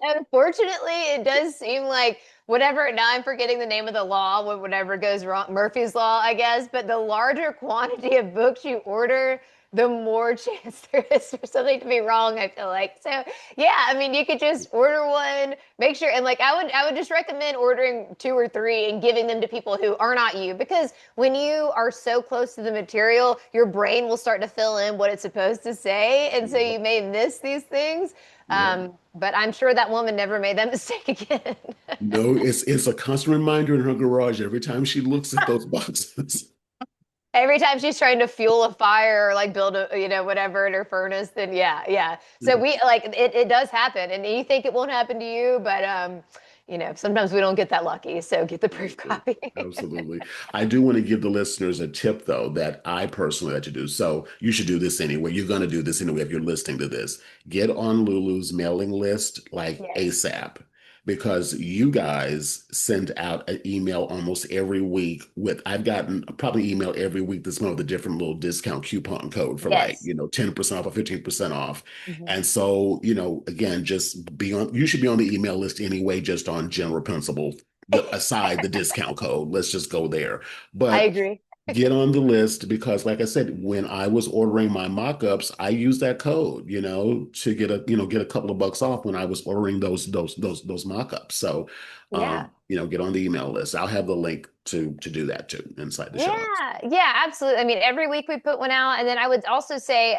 Speaker 2: Unfortunately, it does seem like whatever. Now I'm forgetting the name of the law. Whatever goes wrong, Murphy's law, I guess. But the larger quantity of books you order, the more chance there is for something to be wrong. I feel like so. Yeah, I mean, you could just order one, make sure, and like I would just recommend ordering two or three and giving them to people who are not you because when you are so close to the material, your brain will start to fill in what it's supposed to say, and so
Speaker 1: Yep.
Speaker 2: you may miss these things.
Speaker 1: Yep.
Speaker 2: But I'm sure that woman never made that mistake again.
Speaker 1: No, it's a constant reminder in her garage every time she looks at those boxes.
Speaker 2: Every time she's trying to fuel a fire or like build whatever in her furnace, then yeah, yeah. So we like it does happen, and you think it won't happen to you, but sometimes we don't get that lucky. So get the proof copy.
Speaker 1: Absolutely. I do want to give the listeners a tip, though, that I personally like to do. So you should do this anyway. You're going to do this anyway if you're listening to this. Get on Lulu's mailing list like
Speaker 2: Yes.
Speaker 1: ASAP because you guys send out an email almost every week I've gotten probably email every week that's one of the different little discount coupon code for like,
Speaker 2: Yes.
Speaker 1: 10% off or 15% off.
Speaker 2: Mhm.
Speaker 1: And so, again, you should be on the email list anyway, just on general principle aside the discount code. Let's just go there.
Speaker 2: I
Speaker 1: But
Speaker 2: agree.
Speaker 1: get on the list because, like I said, when I was ordering my mock-ups, I used that code, to get a couple of bucks off when I was ordering those mock-ups. So,
Speaker 2: Yeah.
Speaker 1: get on the email list. I'll have the link to do that too inside the show notes.
Speaker 2: Yeah, yeah, absolutely. I mean, every week we put one out, and then I would also say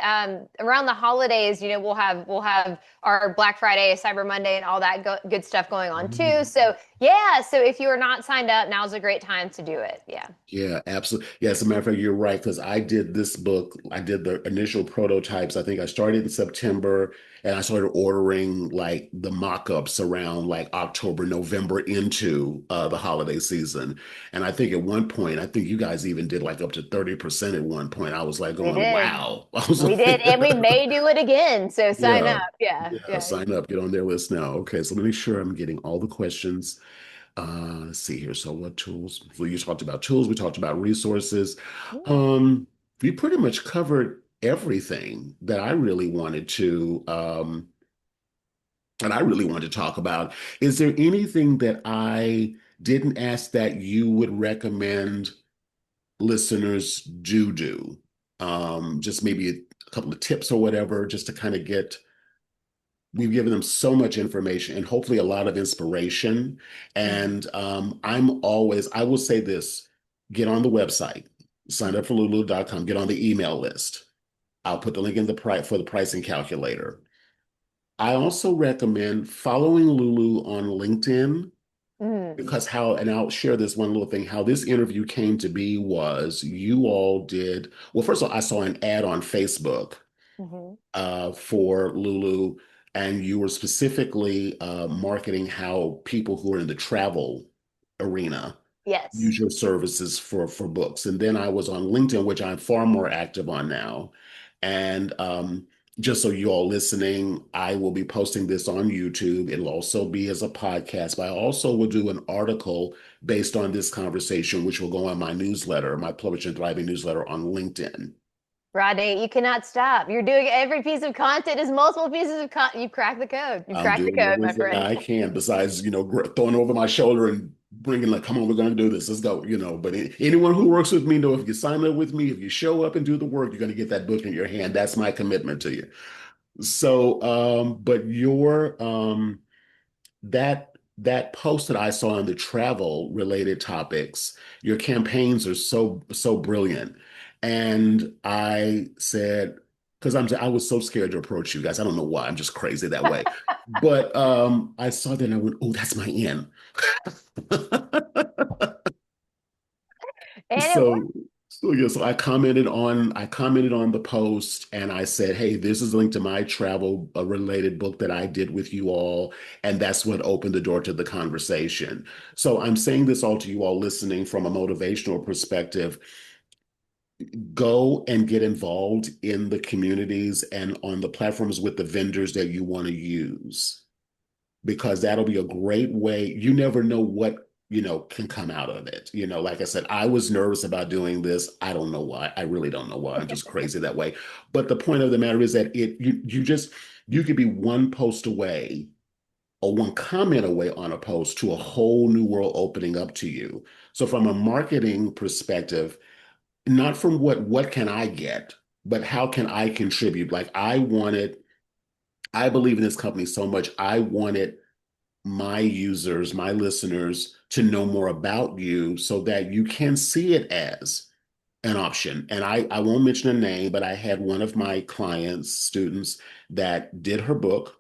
Speaker 2: around the holidays, we'll have our Black Friday, Cyber Monday, and all that good stuff going on too.
Speaker 1: Mhm.
Speaker 2: So yeah, so if you are not signed up, now's a great time to do it. Yeah.
Speaker 1: Yeah, absolutely. Yeah, as a matter of fact, you're right. Because I did this book, I did the initial prototypes. I think I started in September and I started ordering like the mock-ups around like October, November into the holiday season. And I think at one point, I think you guys even did like up to 30% at one point. I was like
Speaker 2: We
Speaker 1: going,
Speaker 2: did.
Speaker 1: wow. I was
Speaker 2: We did, and we
Speaker 1: like,
Speaker 2: may do it again. So sign
Speaker 1: yeah,
Speaker 2: up. Yeah,
Speaker 1: yeah,
Speaker 2: yeah.
Speaker 1: sign up, get on their list now. Okay, so let me make sure I'm getting all the questions. Let's see here. So what tools? Well, you talked about tools. We talked about resources.
Speaker 2: Yeah.
Speaker 1: Um, we pretty much covered everything that I really wanted to and I really wanted to talk about. Is there anything that I didn't ask that you would recommend listeners do? Just maybe a couple of tips or whatever, just to kind of get, we've given them so much information and hopefully a lot of inspiration.
Speaker 2: Mhm.
Speaker 1: And I will say this, get on the website, sign up for lulu.com, get on the email list. I'll put the link in the price for the pricing calculator. I also recommend following Lulu on LinkedIn
Speaker 2: Mhm.
Speaker 1: because and I'll share this one little thing, how this interview came to be was you all did, well, first of all, I saw an ad on Facebook
Speaker 2: Mhm.
Speaker 1: for Lulu, and you were specifically marketing how people who are in the travel arena
Speaker 2: Yes.
Speaker 1: use your services for books. And then I was on LinkedIn, which I'm far more active on now. And just so you all listening, I will be posting this on YouTube. It'll also be as a podcast, but I also will do an article based on this conversation, which will go on my newsletter, my Publish and Thriving newsletter on LinkedIn.
Speaker 2: Rodney, you cannot stop. You're doing every piece of content is multiple pieces of content. You've cracked the code. You've
Speaker 1: I'm
Speaker 2: cracked the
Speaker 1: doing
Speaker 2: code, my
Speaker 1: everything
Speaker 2: friend.
Speaker 1: I can besides, throwing over my shoulder and bringing like, come on, we're going to do this. Let's go. But anyone who works with me know if you sign up with me, if you show up and do the work, you're going to get that book in your hand. That's my commitment to you. So, but that post that I saw on the travel related topics, your campaigns are so brilliant. And I said, because I was so scared to approach you guys. I don't know why. I'm just crazy that way. But I saw that and I went, oh, that's my in.
Speaker 2: And it
Speaker 1: So, so I commented on the post and I said, "Hey, this is a link to my travel related book that I did with you all, and that's what opened the door to the conversation." So I'm saying this all to you all listening from a motivational perspective. Go and get involved in the communities and on the platforms with the vendors that you want to use because that'll be a great way. You never know what, can come out of it. Like I said, I was nervous about doing this. I don't know why. I really don't know why. I'm just crazy that way. But the point of the matter is that you could be one post away or one comment away on a post to a whole new world opening up to you. So from a marketing perspective, not from what can I get, but how can I contribute? Like I believe in this company so much. I wanted my users, my listeners to know more about you so that you can see it as an option. And I won't mention a name, but I had one of my clients, students, that did her book.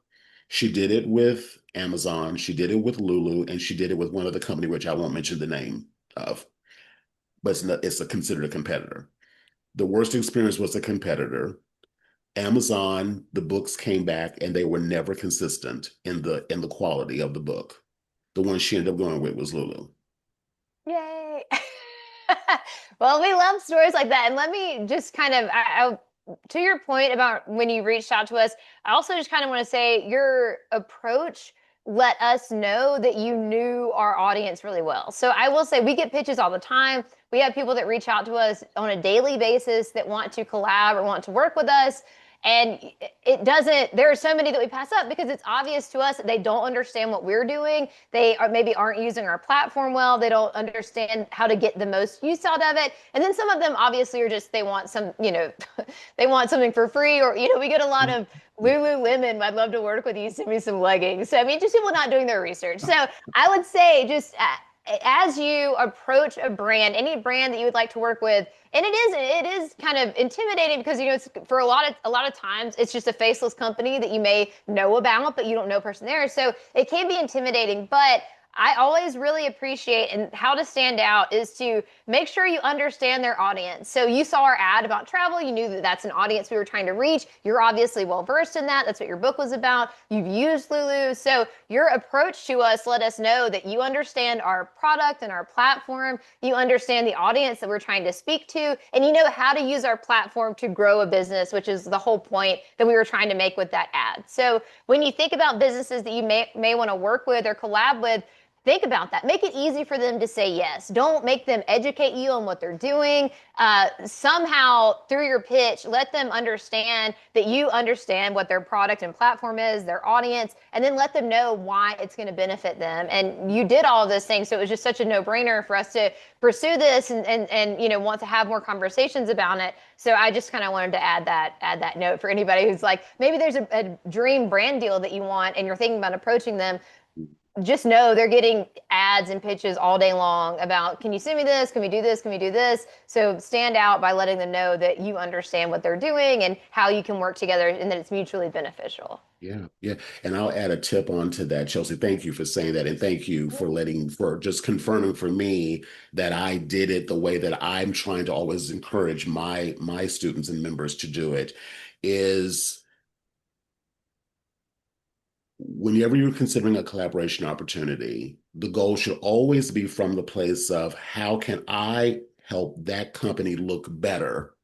Speaker 1: She did it with Amazon, she did it with Lulu, and she did it with one other company, which I won't mention the name of, but considered a competitor. The worst experience was a competitor. Amazon, the books came back and they were never consistent in the quality of the book. The one she ended up going with was Lulu.
Speaker 2: Yay. Well, we love stories like that. And let me just kind of, to your point about when you reached out to us, I also just kind of want to say your approach let us know that you knew our audience really well. So I will say we get pitches all the time. We have people that reach out to us on a daily basis that want to collab or want to work with us. And it doesn't, there are so many that we pass up because it's obvious to us that they don't understand what we're doing. They maybe aren't using our platform well. They don't understand how to get the most use out of it. And then some of them obviously are just, they want they want something for free or, we get a lot of Lululemon. I'd love to work with you. Send me some leggings. So, I mean, just people not doing their research. So I would say just as you approach a brand, any brand that you would like to work with, and it is kind of intimidating because it's, for a lot of times it's just a faceless company that you may know about, but you don't know a person there. So it can be intimidating, but I always really appreciate and how to stand out is to make sure you understand their audience. So you saw our ad about travel, you knew that that's an audience we were trying to reach. You're obviously well versed in that. That's what your book was about. You've used Lulu. So your approach to us let us know that you understand our product and our platform. You understand the audience that we're trying to speak to, and you know how to use our platform to grow a business, which is the whole point that we were trying to make with that ad. So when you think about businesses that you may want to work with or collab with, think about that. Make it easy for them to say yes. Don't make them educate you on what they're doing. Somehow, through your pitch, let them understand that you understand what their product and platform is, their audience, and then let them know why it's going to benefit them. And you did all of those things, so it was just such a no-brainer for us to pursue this and want to have more conversations about it. So I just kind of wanted to add that note for anybody who's like, maybe there's a dream brand deal that you want and you're thinking about approaching them. Just know they're getting ads and pitches all day long about, can you send me this? Can we do this? Can we do this? So stand out by letting them know that you understand what they're doing and how you can work together and that it's mutually beneficial.
Speaker 1: Yeah, yeah. And I'll add a tip onto that, Chelsea. Thank you for saying that. And thank you for just confirming for me that I did it the way that I'm trying to always encourage my students and members to do it. Is whenever you're considering a collaboration opportunity, the goal should always be from the place of how can I help that company look better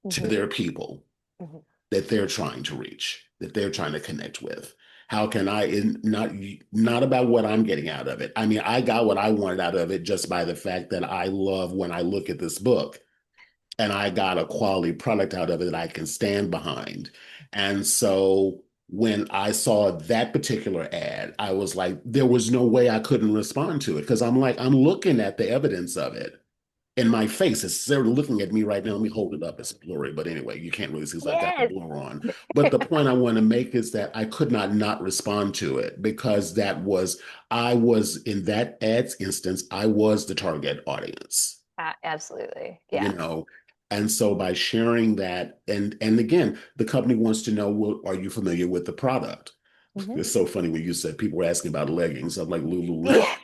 Speaker 1: to
Speaker 2: Mm-hmm.
Speaker 1: their people
Speaker 2: Mm-hmm.
Speaker 1: that they're trying to reach, that they're trying to connect with. How can I, not about what I'm getting out of it. I mean, I got what I wanted out of it just by the fact that I love when I look at this book and I got a quality product out of it that I can stand behind. And so when I saw that particular ad, I was like, there was no way I couldn't respond to it because I'm like, I'm looking at the evidence of it in my face. It's they're looking at me right now. Let me hold it up. It's blurry, but anyway, you can't really see because I got the
Speaker 2: Yes.
Speaker 1: blur on. But the point I want to make is that I could not respond to it because I was in that ad's instance, I was the target audience,
Speaker 2: Absolutely.
Speaker 1: you
Speaker 2: Yeah.
Speaker 1: know. And so by sharing that, and again, the company wants to know, well, are you familiar with the product?
Speaker 2: Mm-hmm.
Speaker 1: It's so funny when you said people were asking about leggings. I'm like, Lulu.
Speaker 2: Yeah.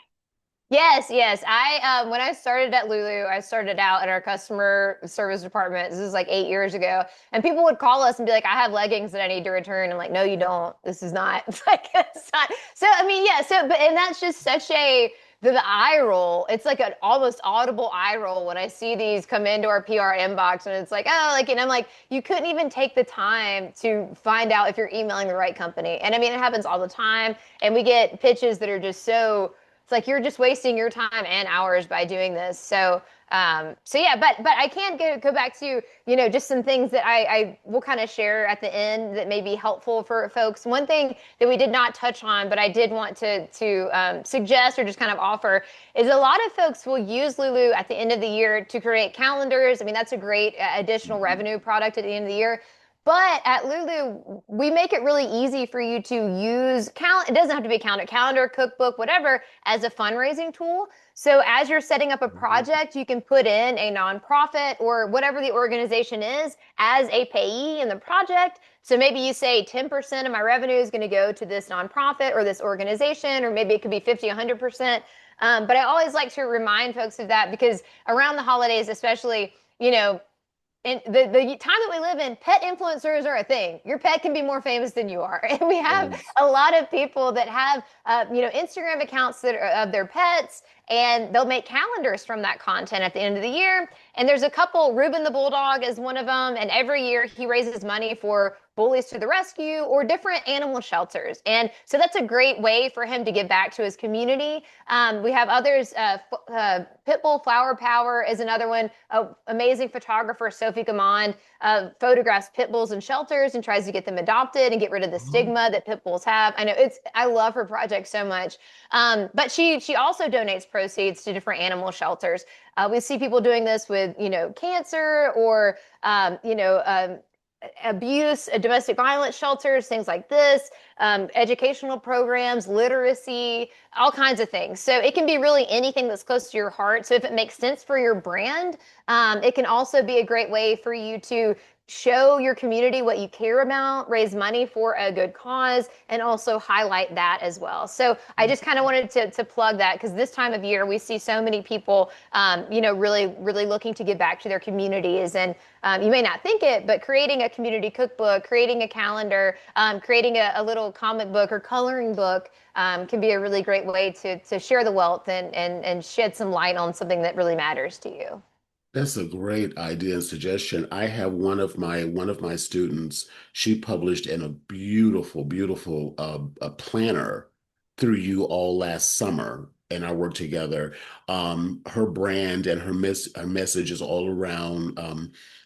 Speaker 2: Yes, yes. I when I started at Lulu, I started out in our customer service department. This is like 8 years ago, and people would call us and be like, "I have leggings that I need to return." I'm like, "No, you don't. This is not it's like it's not." So I mean, yeah. So, but and that's just such a the eye roll. It's like an almost audible eye roll when I see these come into our PR inbox, and it's like, oh, like, and I'm like, you couldn't even take the time to find out if you're emailing the right company. And I mean, it happens all the time, and we get pitches that are just so it's like you're just wasting your time and hours by doing this. So yeah, but I can go back to just some things that I will kind of share at the end that may be helpful for folks. One thing that we did not touch on, but I did want to suggest or just kind of offer is a lot of folks will use Lulu at the end of the year to create calendars. I mean, that's a great additional revenue product at the end of the year. But at Lulu, we make it really easy for you to use it doesn't have to be a calendar, cookbook, whatever, as a fundraising tool. So as you're setting up a project, you can put in a nonprofit or whatever the organization is as a payee in the project. So maybe you say 10% of my revenue is going to go to this nonprofit or this organization, or maybe it could be 50, 100%. But I always like to remind folks of that because around the holidays, especially, in the time that we live in, pet influencers are a thing. Your pet can be more famous than you are. And we have
Speaker 1: Yes.
Speaker 2: a lot of people that have, Instagram accounts that are of their pets, and they'll make calendars from that content at the end of the year. And there's a couple, Ruben the Bulldog is one of them. And every year he raises money for Bullies to the Rescue or different animal shelters. And so that's a great way for him to give back to his community. We have others. Pitbull Flower Power is another one. Amazing photographer, Sophie Gamond, photographs pit bulls in shelters and tries to get them adopted and get rid of the stigma that pit bulls have. I love her project so much. But she also donates proceeds to different animal shelters. We see people doing this with, cancer or, abuse, domestic violence shelters, things like this, educational programs, literacy, all kinds of things. So it can be really anything that's close to your heart. So if it makes sense for your brand, it can also be a great way for you to show your community what you care about, raise money for a good cause, and also highlight that as well. So I just kind of wanted to plug that because this time of year we see so many people, really, really looking to give back to their communities. And you may not think it, but creating a community cookbook, creating a calendar, creating a little comic book or coloring book can be a really great way to share the wealth and shed some light on something that really matters to you.
Speaker 1: That's a great idea and suggestion. I have one of my students. She published in a beautiful, beautiful a planner through you all last summer, and I work together. Her brand and her message is all around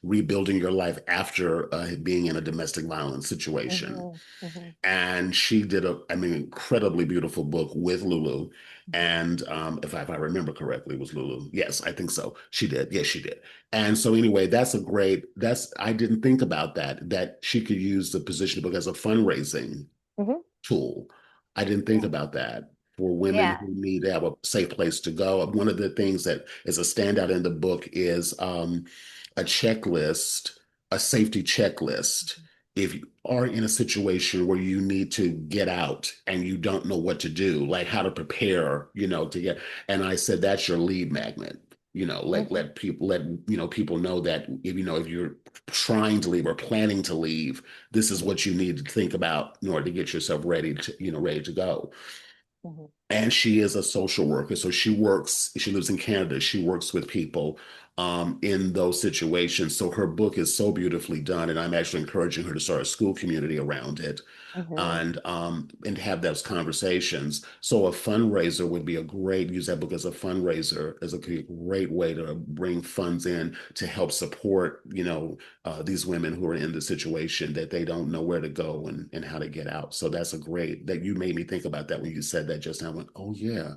Speaker 1: rebuilding your life after being in a domestic violence situation.
Speaker 2: Hmm. Hmm.
Speaker 1: And she did I mean, incredibly beautiful book with Lulu. And if I remember correctly, it was Lulu. Yes, I think so. She did. Yes, she did. And so anyway, I didn't think about that she could use the position book as a fundraising
Speaker 2: Hmm.
Speaker 1: tool. I didn't think
Speaker 2: Yeah.
Speaker 1: about that for women
Speaker 2: Yeah.
Speaker 1: who need to have a safe place to go. One of the things that is a standout in the book is a checklist, a safety checklist. If you are in a situation where you need to get out and you don't know what to do, like how to prepare, to get, and I said, that's your lead magnet.
Speaker 2: Hmm.
Speaker 1: Let people know that if you're trying to leave or planning to leave, this is what you need to think about in order to get yourself ready to go.
Speaker 2: Hmm.
Speaker 1: And she is a social worker. So she lives in Canada. She works with people in those situations. So her book is so beautifully done. And I'm actually encouraging her to start a school community around it
Speaker 2: Hmm.
Speaker 1: and have those conversations. So a fundraiser would be use that book as a fundraiser, as a great way to bring funds in to help support, these women who are in the situation that they don't know where to go and how to get out. So that's that you made me think about that when you said that just now. I went, oh yeah,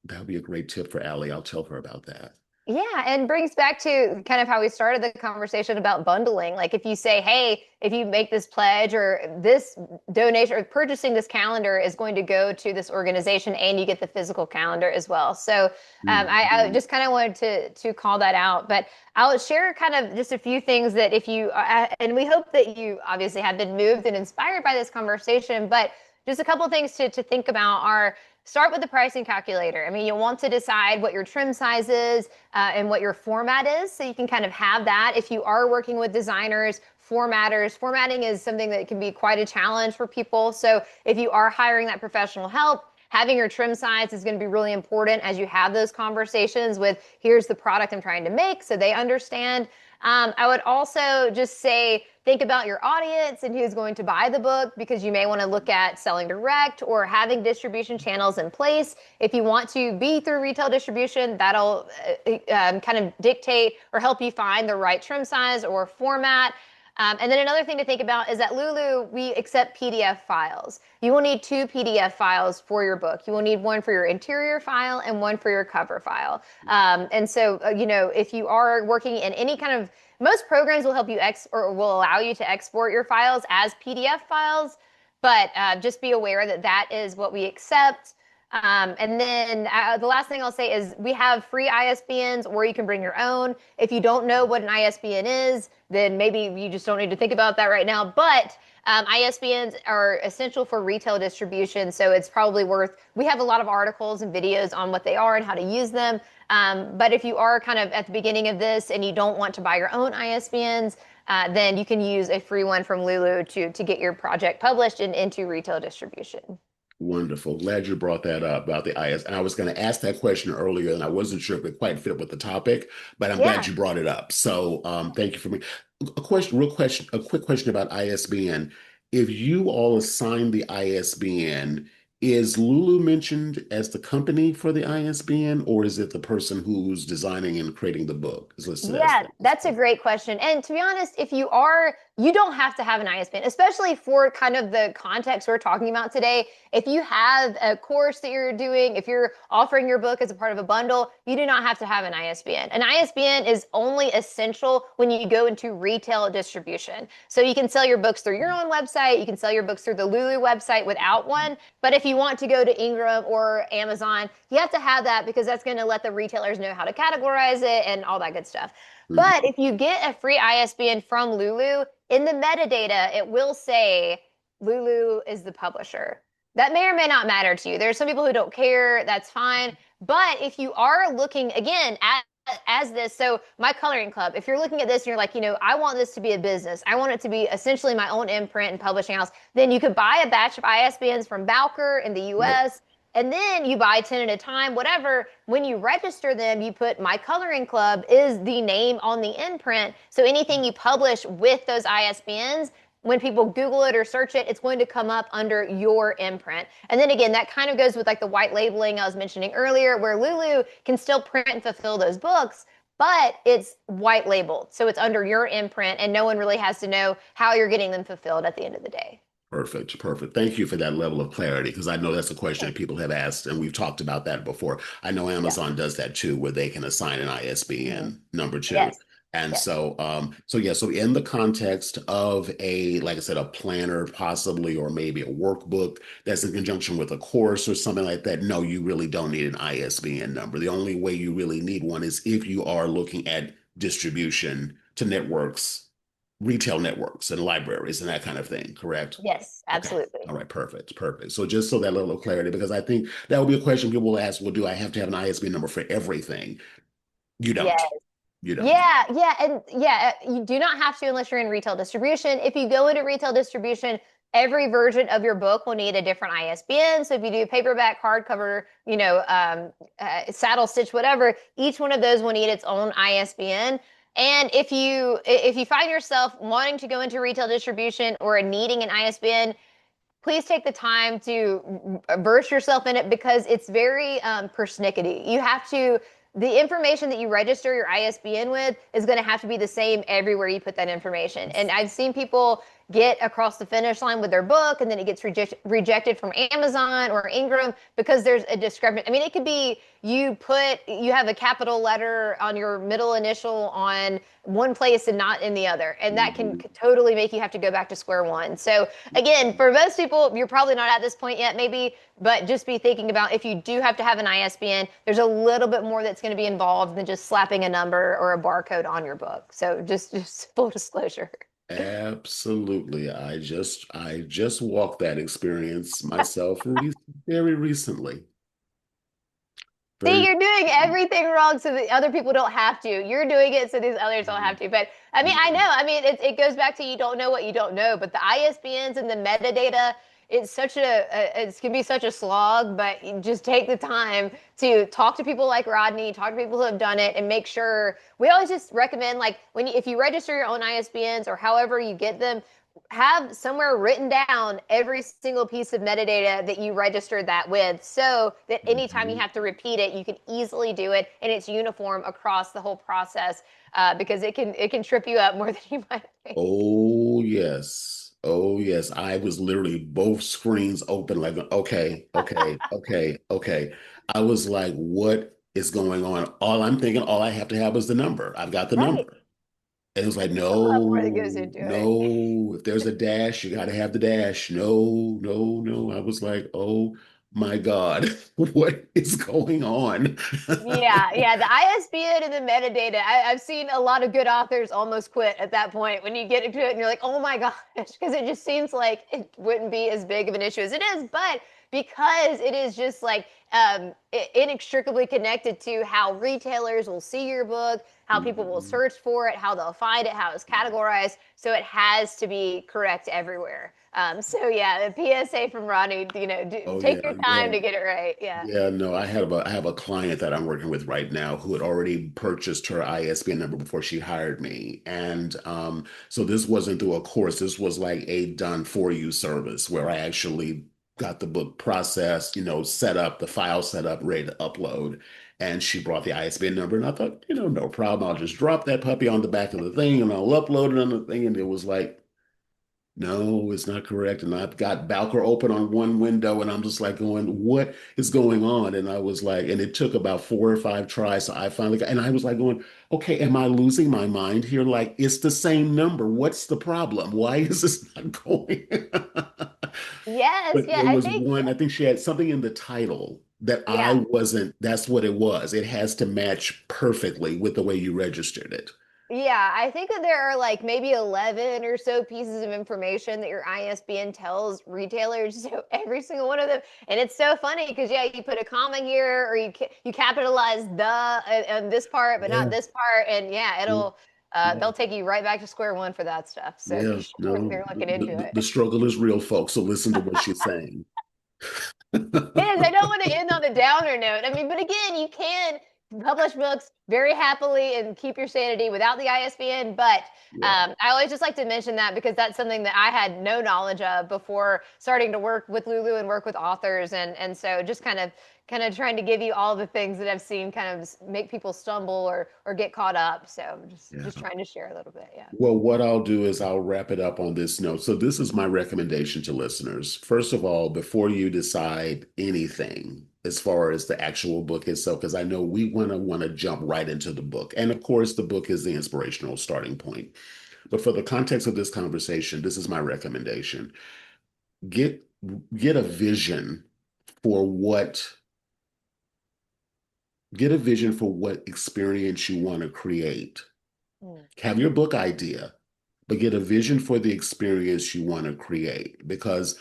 Speaker 1: that would be a great tip for Allie. I'll tell her about that.
Speaker 2: Yeah, and brings back to kind of how we started the conversation about bundling. Like if you say, hey, if you make this pledge or this donation or purchasing this calendar is going to go to this organization and you get the physical calendar as well. So I
Speaker 1: Mhm.
Speaker 2: just kind of wanted to call that out. But I'll share kind of just a few things that if you, and we hope that you obviously have been moved and inspired by this conversation, but just a couple of things to think about are start with the pricing calculator. I mean, you'll want to decide what your trim size is and what your format is. So you can kind of have that. If you are working with designers, formatting is something that can be quite a challenge for people. So if you are hiring that professional help, having your trim size is going to be really important as you have those conversations with here's the product I'm trying to make so they understand. I would also just say, think about your audience and who's going to buy the book because you may want to look at selling direct or having distribution channels in place. If you want to be through retail distribution, that'll kind of dictate or help you find the right trim size or format. And then another thing to think about is that Lulu, we accept PDF files. You will need two PDF files for your book. You will need one for your interior file and one for your cover file. And so, if you are working in any kind of, most programs will help you or will allow you to export your files as PDF files, but just be aware that that is what we accept. And then the last thing I'll say is we have free ISBNs or you can bring your own. If you don't know what an ISBN is, then maybe you just don't need to think about that right now. But ISBNs are essential for retail distribution. So it's probably we have a lot of articles and videos on what they are and how to use them. But if you are kind of at the beginning of this and you don't want to buy your own ISBNs, then you can use a free one from Lulu to get your project published and into retail distribution.
Speaker 1: Wonderful. Glad you brought that up about the IS. And I was going to ask that question earlier, and I wasn't sure if it quite fit with the topic, but I'm glad
Speaker 2: Yeah.
Speaker 1: you brought it up. So thank you for me. A quick question about ISBN. If you all assign the ISBN, is Lulu mentioned as the company for the ISBN, or is it the person who's designing and creating the book is listed as
Speaker 2: Yeah,
Speaker 1: the
Speaker 2: that's a
Speaker 1: ISBN?
Speaker 2: great question. And to be honest, you don't have to have an ISBN, especially for kind of the context we're talking about today. If you have a course that you're doing, if you're offering your book as a part of a bundle, you do not have to have an ISBN. An ISBN is only essential when you go into retail distribution. So you can sell your books through your own website, you can sell your books through the Lulu website without one. But if you want to go to Ingram or Amazon, you have to have that because that's going to let the retailers know how to categorize it and all that good stuff. But
Speaker 1: Mhm.
Speaker 2: if you get a free ISBN from Lulu, in the metadata, it will say Lulu is the publisher. That may or may not matter to you. There are some people who don't care. That's fine. But if you are looking again at as this, so my coloring club, if you're looking at this and you're like, I want this to be a business, I want it to be essentially my own imprint and publishing house, then you could buy a batch of ISBNs from Bowker in the
Speaker 1: Right.
Speaker 2: US, and then you buy 10 at a time, whatever. When you register them, you put My Coloring Club is the name on the imprint. So anything you publish with those ISBNs when people Google it or search it, it's going to come up under your imprint. And then again, that kind of goes with like the white labeling I was mentioning earlier, where Lulu can still print and fulfill those books, but it's white labeled. So it's under your imprint, and no one really has to know how you're getting them fulfilled at the end of the day.
Speaker 1: Perfect, perfect. Thank you for that level of clarity because I know that's a question that people have asked, and we've talked about that before. I know
Speaker 2: Yeah.
Speaker 1: Amazon does that too, where they can assign an
Speaker 2: Mhm.
Speaker 1: ISBN number too.
Speaker 2: Yes.
Speaker 1: And
Speaker 2: Yes.
Speaker 1: so yeah, so in the context of a, like I said, a planner possibly, or maybe a workbook that's in conjunction with a course or something like that, no, you really don't need an ISBN number. The only way you really need one is if you are looking at distribution to networks, retail networks and libraries and that kind of thing, correct?
Speaker 2: Yes,
Speaker 1: Okay.
Speaker 2: absolutely.
Speaker 1: All right. Perfect. Perfect. So just so that level of clarity, because I think that would be a question people will ask, well, do I have to have an ISBN number for everything? You
Speaker 2: Yes.
Speaker 1: don't. You don't.
Speaker 2: Yeah, yeah, and yeah, you do not have to unless you're in retail distribution. If you go into retail distribution, every version of your book will need a different ISBN. So if you do paperback, hardcover, saddle stitch, whatever, each one of those will need its own ISBN. And if you find yourself wanting to go into retail distribution or needing an ISBN, please take the time to verse yourself in it because it's very persnickety. You have to, the information that you register your ISBN with is going to have to be the same everywhere you put that information. And I've seen people get across the finish line with their book and then it gets rejected from Amazon or Ingram because there's a discrepancy. I mean, it could be you have a capital letter on your middle initial on one place and not in the other. And that can
Speaker 1: Mhm.
Speaker 2: totally make you have to go back to square one. So again, for most people, you're probably not at this point yet, maybe, but just be thinking about if you do have to have an ISBN, there's a little bit more that's going to be involved than just slapping a number or a barcode on your book. So just full disclosure.
Speaker 1: Absolutely. I just walked that experience myself very recently.
Speaker 2: See,
Speaker 1: Very
Speaker 2: you're doing everything wrong so the other people don't have to. You're doing it so these others don't have to. But I mean, I know. I mean, it goes back to you don't know what you don't know. But the ISBNs and the metadata, it can be such a slog. But you just take the time to talk to people like Rodney, talk to people who have done it, and make sure. We always just recommend like if you register your own ISBNs or however you get them, have somewhere written down every single piece of metadata that you registered that with so that anytime you
Speaker 1: Mhm.
Speaker 2: have to repeat it, you can easily do it and it's uniform across the whole process because it can trip you up more than you might think.
Speaker 1: Oh, yes. Oh, yes. I was literally both screens open, like, okay, okay, okay, okay. I was like, what is going on? All I'm thinking, all I have to have is the number. I've got the
Speaker 2: Right.
Speaker 1: number. And it was like,
Speaker 2: There's a lot more that goes
Speaker 1: no,
Speaker 2: into it.
Speaker 1: no. If there's a dash, you got to have the dash. No, no, no. I was like, oh my God, what is going on?
Speaker 2: Yeah, yeah, the ISBN and the metadata. I've seen a lot of good authors almost quit at that point when you get into it and you're like, oh my gosh, because it just seems like it wouldn't be as big of an issue as it is. But because it is just like inextricably connected to how retailers will see your book, how people will
Speaker 1: Mhm.
Speaker 2: search for it, how they'll find it, how it's categorized. So it has to be correct everywhere. So yeah, the PSA from Ronnie,
Speaker 1: Oh
Speaker 2: take
Speaker 1: yeah,
Speaker 2: your
Speaker 1: yeah.
Speaker 2: time to get it right. Yeah.
Speaker 1: Yeah, no, I have a client that I'm working with right now who had already purchased her ISBN number before she hired me. And so this wasn't through a course. This was like a done for you service where I actually got the book processed, set up, the file set up, ready to upload. And she brought the ISBN number, and I thought, no problem. I'll just drop that puppy on the back of the thing and I'll upload it on the thing. And it was like, no, it's not correct. And I've got Balker open on one window, and I'm just like going, what is going on? And I was like, and it took about 4 or 5 tries. So I finally got, and I was like going, okay, am I losing my mind here? Like, it's the same number. What's the problem? Why is this not going?
Speaker 2: Yes,
Speaker 1: But
Speaker 2: yeah,
Speaker 1: there
Speaker 2: I
Speaker 1: was
Speaker 2: think
Speaker 1: one, I think she had something in the title that I
Speaker 2: yeah.
Speaker 1: wasn't, that's what it was. It has to match perfectly with the way you registered it.
Speaker 2: Yeah, I think that there are like maybe 11 or so pieces of information that your ISBN tells retailers, so every single one of them. And it's so funny because yeah, you put a comma here or you capitalize the and this part but not
Speaker 1: Yeah,
Speaker 2: this part and yeah,
Speaker 1: yeah,
Speaker 2: they'll
Speaker 1: yeah.
Speaker 2: take you right back to square one for that stuff. So be
Speaker 1: Yeah,
Speaker 2: sure when
Speaker 1: no,
Speaker 2: you're
Speaker 1: the,
Speaker 2: looking into
Speaker 1: the,
Speaker 2: it.
Speaker 1: the struggle is real, folks. So listen to what she's saying.
Speaker 2: It is. I don't want to end on a downer note. I mean, but again, you can publish books very happily and keep your sanity without the ISBN. But
Speaker 1: Yeah.
Speaker 2: I always just like to mention that because that's something that I had no knowledge of before starting to work with Lulu and work with authors. And so just kind of trying to give you all the things that I've seen kind of make people stumble or get caught up. So just
Speaker 1: Yeah.
Speaker 2: trying to share a little bit. Yeah.
Speaker 1: Well, what I'll do is I'll wrap it up on this note. So, this is my recommendation to listeners. First of all, before you decide anything as far as the actual book itself, because I know we want to jump right into the book. And of course, the book is the inspirational starting point. But for the context of this conversation, this is my recommendation. Get get a vision for what get a vision for what experience you want to create.
Speaker 2: Mm.
Speaker 1: Have your book idea, but get a vision for the experience you want to create because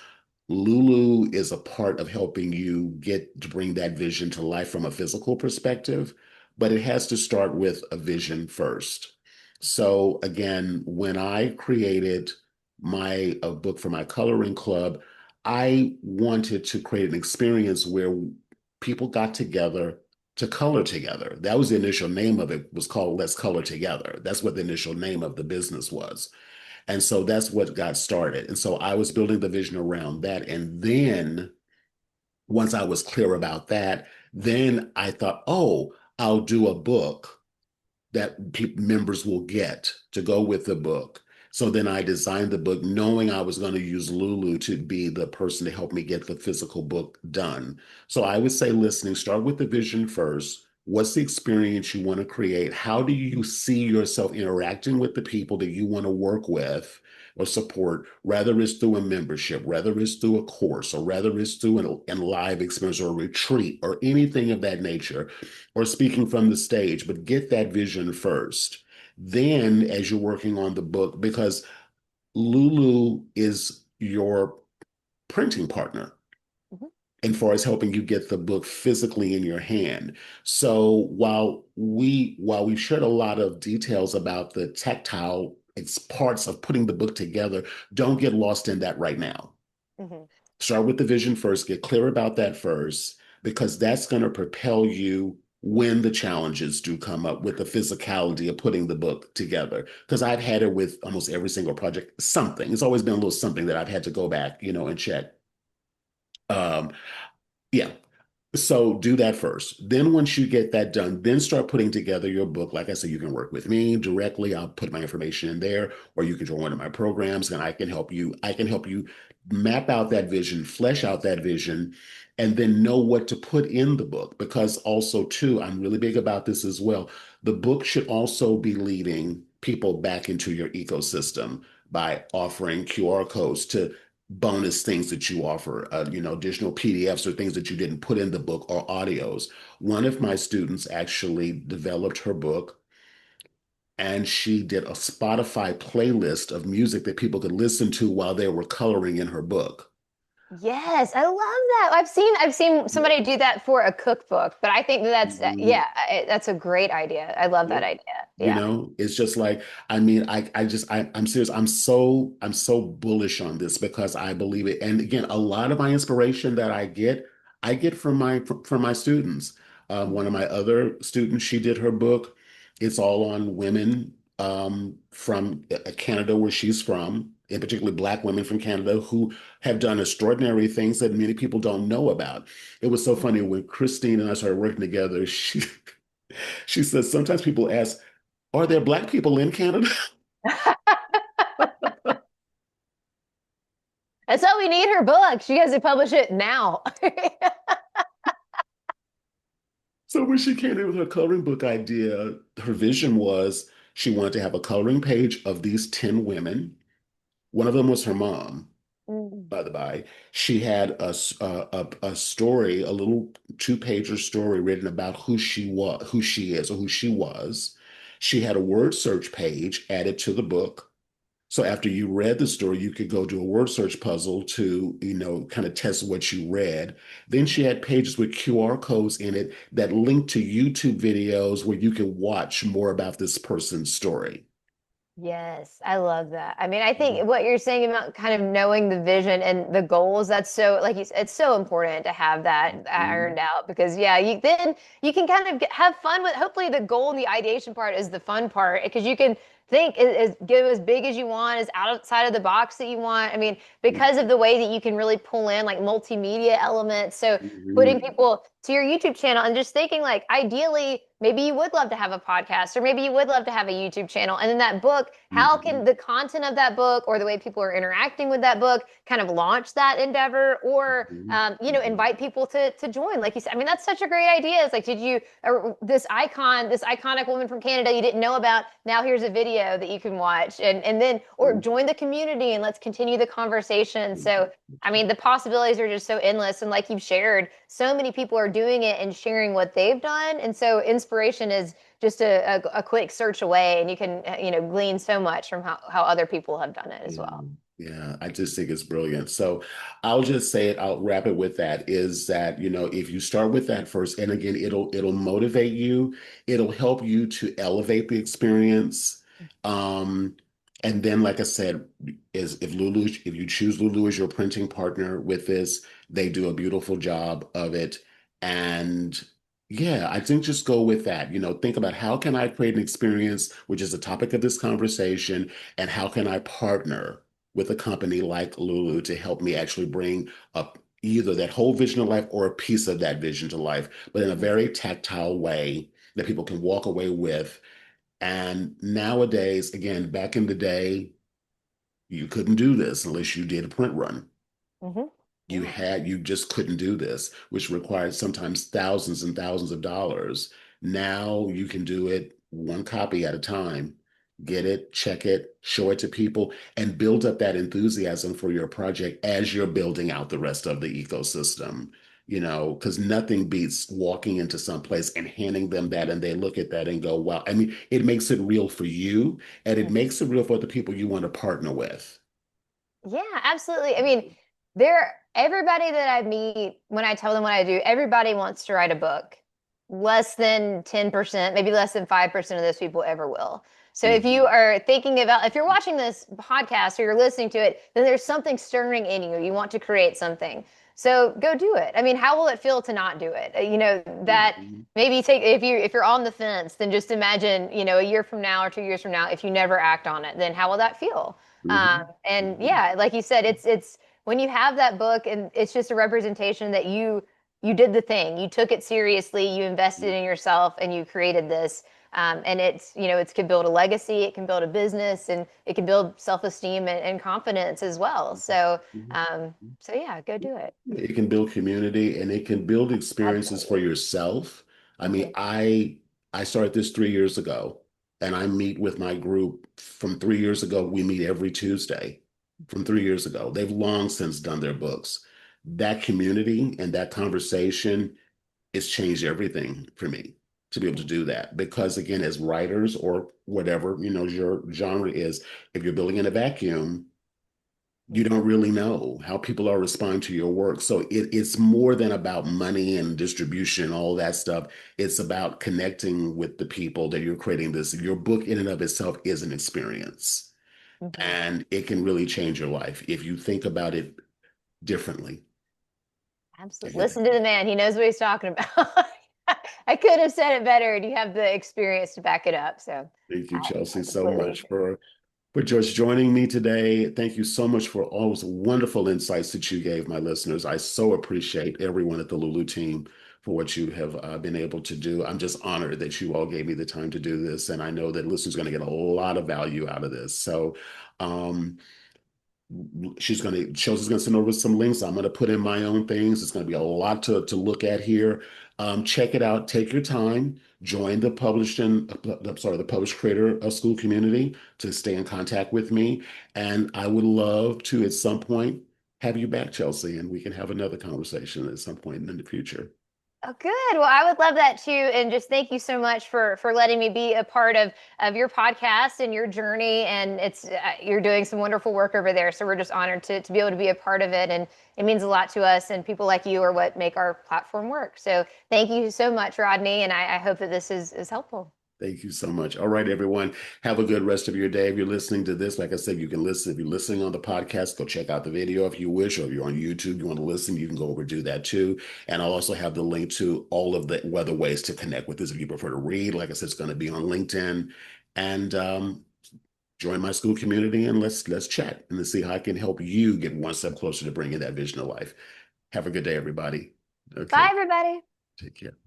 Speaker 1: Lulu is a part of helping you get to bring that vision to life from a physical perspective, but it has to start with a vision first. So again, when I created my a book for my coloring club, I wanted to create an experience where people got together to color together. That was the initial name of it, was called Let's Color Together. That's what the initial name of the business was. And so that's what got started. And so I was building the vision around that. And then once I was clear about that, then I thought, oh, I'll do a book that members will get to go with the book. So then I designed the book knowing I was going to use Lulu to be the person to help me get the physical book done. So I would say, listening, start with the vision first. What's the experience you want to create? How do you see yourself interacting with the people that you want to work with or support, whether it's through a membership, whether it's through a course, or whether it's through an live experience or a retreat or anything of that nature, or speaking from the stage, but get that vision first. Then, as you're working on the book, because Lulu is your printing partner
Speaker 2: Mhm.
Speaker 1: and far as helping you get the book physically in your hand. So while we shared a lot of details about the tactile parts of putting the book together, don't get lost in that right now.
Speaker 2: Mhm.
Speaker 1: Start with the vision first, get clear about that first, because that's going to propel you when the challenges do come up with the physicality of putting the book together. Because I've had it with almost every single project, something. It's always been a little something that I've had to go back, and check. Um, yeah, so do that first. Then once you get that done, then start putting together your book. Like I said, you can work with me directly. I'll put my information in there, or you can join one of my programs and I can help you. I can help you map out that vision, flesh out that vision, and then know what to put in the book. Because also, too, I'm really big about this as well. The book should also be leading people back into your ecosystem by offering QR codes to bonus things that you offer, additional PDFs or things that you didn't put in the book or audios. One of my students actually developed her book and she did a Spotify playlist of music that people could listen to while they were coloring in her book.
Speaker 2: Yes, I love that. I've seen somebody do that for a cookbook, but I think that's
Speaker 1: Mhm.
Speaker 2: yeah, that's a great idea. I love
Speaker 1: Yeah.
Speaker 2: that idea. Yeah.
Speaker 1: It's just like, I mean, I'm serious. I'm so bullish on this because I believe it. And again, a lot of my inspiration that I get from my students. One of
Speaker 2: Mhm.
Speaker 1: my other students, she did her book. It's all on women from Canada, where she's from, and particularly Black women from Canada who have done extraordinary things that many people don't know about. It was so funny when Christine and I started working together. She says sometimes people ask, are there Black people in Canada?
Speaker 2: That's why we need her book. She has to publish it now.
Speaker 1: So when she came in with her coloring book idea, her vision was she wanted to have a coloring page of these 10 women. One of them was her mom,
Speaker 2: Mm.
Speaker 1: by the by. She had a story, a little two-pager story written about who she was, who she is, or who she was. She had a word search page added to the book. So after you read the story, you could go do a word search puzzle to, kind of test what you read. Then she had pages with QR codes in it that linked to YouTube videos where you could watch more about this person's story.
Speaker 2: Yes, I love that. I mean, I
Speaker 1: Mhm.
Speaker 2: think what you're saying about kind of knowing the vision and the goals, that's so, like you said, it's so important to have that
Speaker 1: Mhm.
Speaker 2: ironed out because yeah, you then you can kind of have fun with, hopefully the goal and the ideation part is the fun part because you can think go as big as you want, as outside of the box that you want. I mean, because of the way that you can really pull in like multimedia elements. So putting
Speaker 1: Mhm.
Speaker 2: people to your YouTube channel and just thinking like ideally maybe you would love to have a podcast or maybe you would love to have a YouTube channel. And then that book, how can
Speaker 1: Mhm.
Speaker 2: the content of that book or the way people are interacting with that book kind of launch that endeavor or,
Speaker 1: Mhm. Mhm.
Speaker 2: invite people to join? Like you said, I mean, that's such a great idea. It's like, did you, this icon, this iconic woman from Canada you didn't know about, now here's a video that you can watch and then, or
Speaker 1: Mhm.
Speaker 2: join the community and let's continue the conversation. So, I mean, the possibilities are just so endless. And like you've shared, so many people are doing it and sharing what they've done. And so inspiration is just a quick search away and you can, glean so much from how other people have done it as
Speaker 1: Yeah,
Speaker 2: well.
Speaker 1: yeah, I just think it's brilliant. So I'll just say it, I'll wrap it with that is that, if you start with that first, and again, it'll motivate you, it'll help you to elevate the experience. Um, and then, like I said, if you choose Lulu as your printing partner with this, they do a beautiful job of it. And yeah, I think just go with that. Think about how can I create an experience, which is the topic of this conversation, and how can I partner with a company like Lulu to help me actually bring up either that whole vision to life or a piece of that vision to life, but in a very tactile way that people can walk away with. And nowadays, again, back in the day, you couldn't do this unless you did a print run.
Speaker 2: Hmm. Yeah.
Speaker 1: You just couldn't do this, which required sometimes thousands and thousands of dollars. Now you can do it one copy at a time, get it, check it, show it to people, and build up that enthusiasm for your project as you're building out the rest of the ecosystem. Because nothing beats walking into some place and handing them that, and they look at that and go, wow. I mean, it makes it real for you, and it makes it real for the people you want to partner with.
Speaker 2: Yeah, absolutely. I mean, everybody that I meet when I tell them what I do, everybody wants to write a book. Less than 10%, maybe less than 5% of those people ever will. So if you
Speaker 1: Mhm.
Speaker 2: are thinking about, if you're watching this podcast or you're listening to it, then there's something stirring in you. You want to create something. So go do it. I mean, how will it feel to not do it? That
Speaker 1: Mhm.
Speaker 2: maybe take if you're on the fence, then just imagine, a year from now or 2 years from now, if you never act on it, then how will that feel?
Speaker 1: Mhm.
Speaker 2: And
Speaker 1: Mhm.
Speaker 2: yeah, like you said, it's when you have that book and it's just a representation that you did the thing, you took it seriously, you invested in yourself, and you created this. And it can build a legacy, it can build a business, and it can build self-esteem and confidence as well. So,
Speaker 1: Mhm.
Speaker 2: um, so yeah, go do it.
Speaker 1: It can build community and it can build experiences for
Speaker 2: Absolutely.
Speaker 1: yourself. I mean,
Speaker 2: Hmm.
Speaker 1: I started this 3 years ago, and I meet with my group from 3 years ago. We meet every Tuesday from 3 years ago. They've long since done their books. That community and that conversation, it's changed everything for me to be able to do that. Because again, as writers or whatever, your genre is, if you're building in a vacuum, you don't really know how people are responding to your work. So it's more than about money and distribution, all that stuff. It's about connecting with the people that you're creating this. Your book in and of itself is an experience,
Speaker 2: Hmm.
Speaker 1: and it can really change your life if you think about it differently.
Speaker 2: Absolutely. Listen to the man. He knows what he's talking about. I could have said it better, and you have the experience to back it up. So
Speaker 1: Thank you,
Speaker 2: I
Speaker 1: Chelsea, so
Speaker 2: completely
Speaker 1: much
Speaker 2: agree.
Speaker 1: for just joining me today. Thank you so much for all those wonderful insights that you gave my listeners. I so appreciate everyone at the Lulu team for what you have been able to do. I'm just honored that you all gave me the time to do this, and I know that listeners are going to get a lot of value out of this. So, um, Chelsea's gonna send over some links. I'm gonna put in my own things. It's gonna be a lot to look at here. Check it out. Take your time. Join the the published creator school community to stay in contact with me. And I would love to at some point have you back, Chelsea, and we can have another conversation at some point in the future.
Speaker 2: Oh, good. Well, I would love that too. And just thank you so much for letting me be a part of your podcast and your journey. And you're doing some wonderful work over there. So we're just honored to be able to be a part of it. And it means a lot to us. And people like you are what make our platform work. So thank you so much, Rodney. And I hope that this is helpful.
Speaker 1: Thank you so much. All right, everyone. Have a good rest of your day. If you're listening to this, like I said, you can listen. If you're listening on the podcast, go check out the video if you wish, or if you're on YouTube, you want to listen, you can go over do that too. And I'll also have the link to all of the other ways to connect with us if you prefer to read. Like I said, it's going to be on LinkedIn. And join my school community and let's chat and let's see how I can help you get one step closer to bringing that vision to life. Have a good day, everybody.
Speaker 2: Bye,
Speaker 1: Okay,
Speaker 2: everybody.
Speaker 1: take care.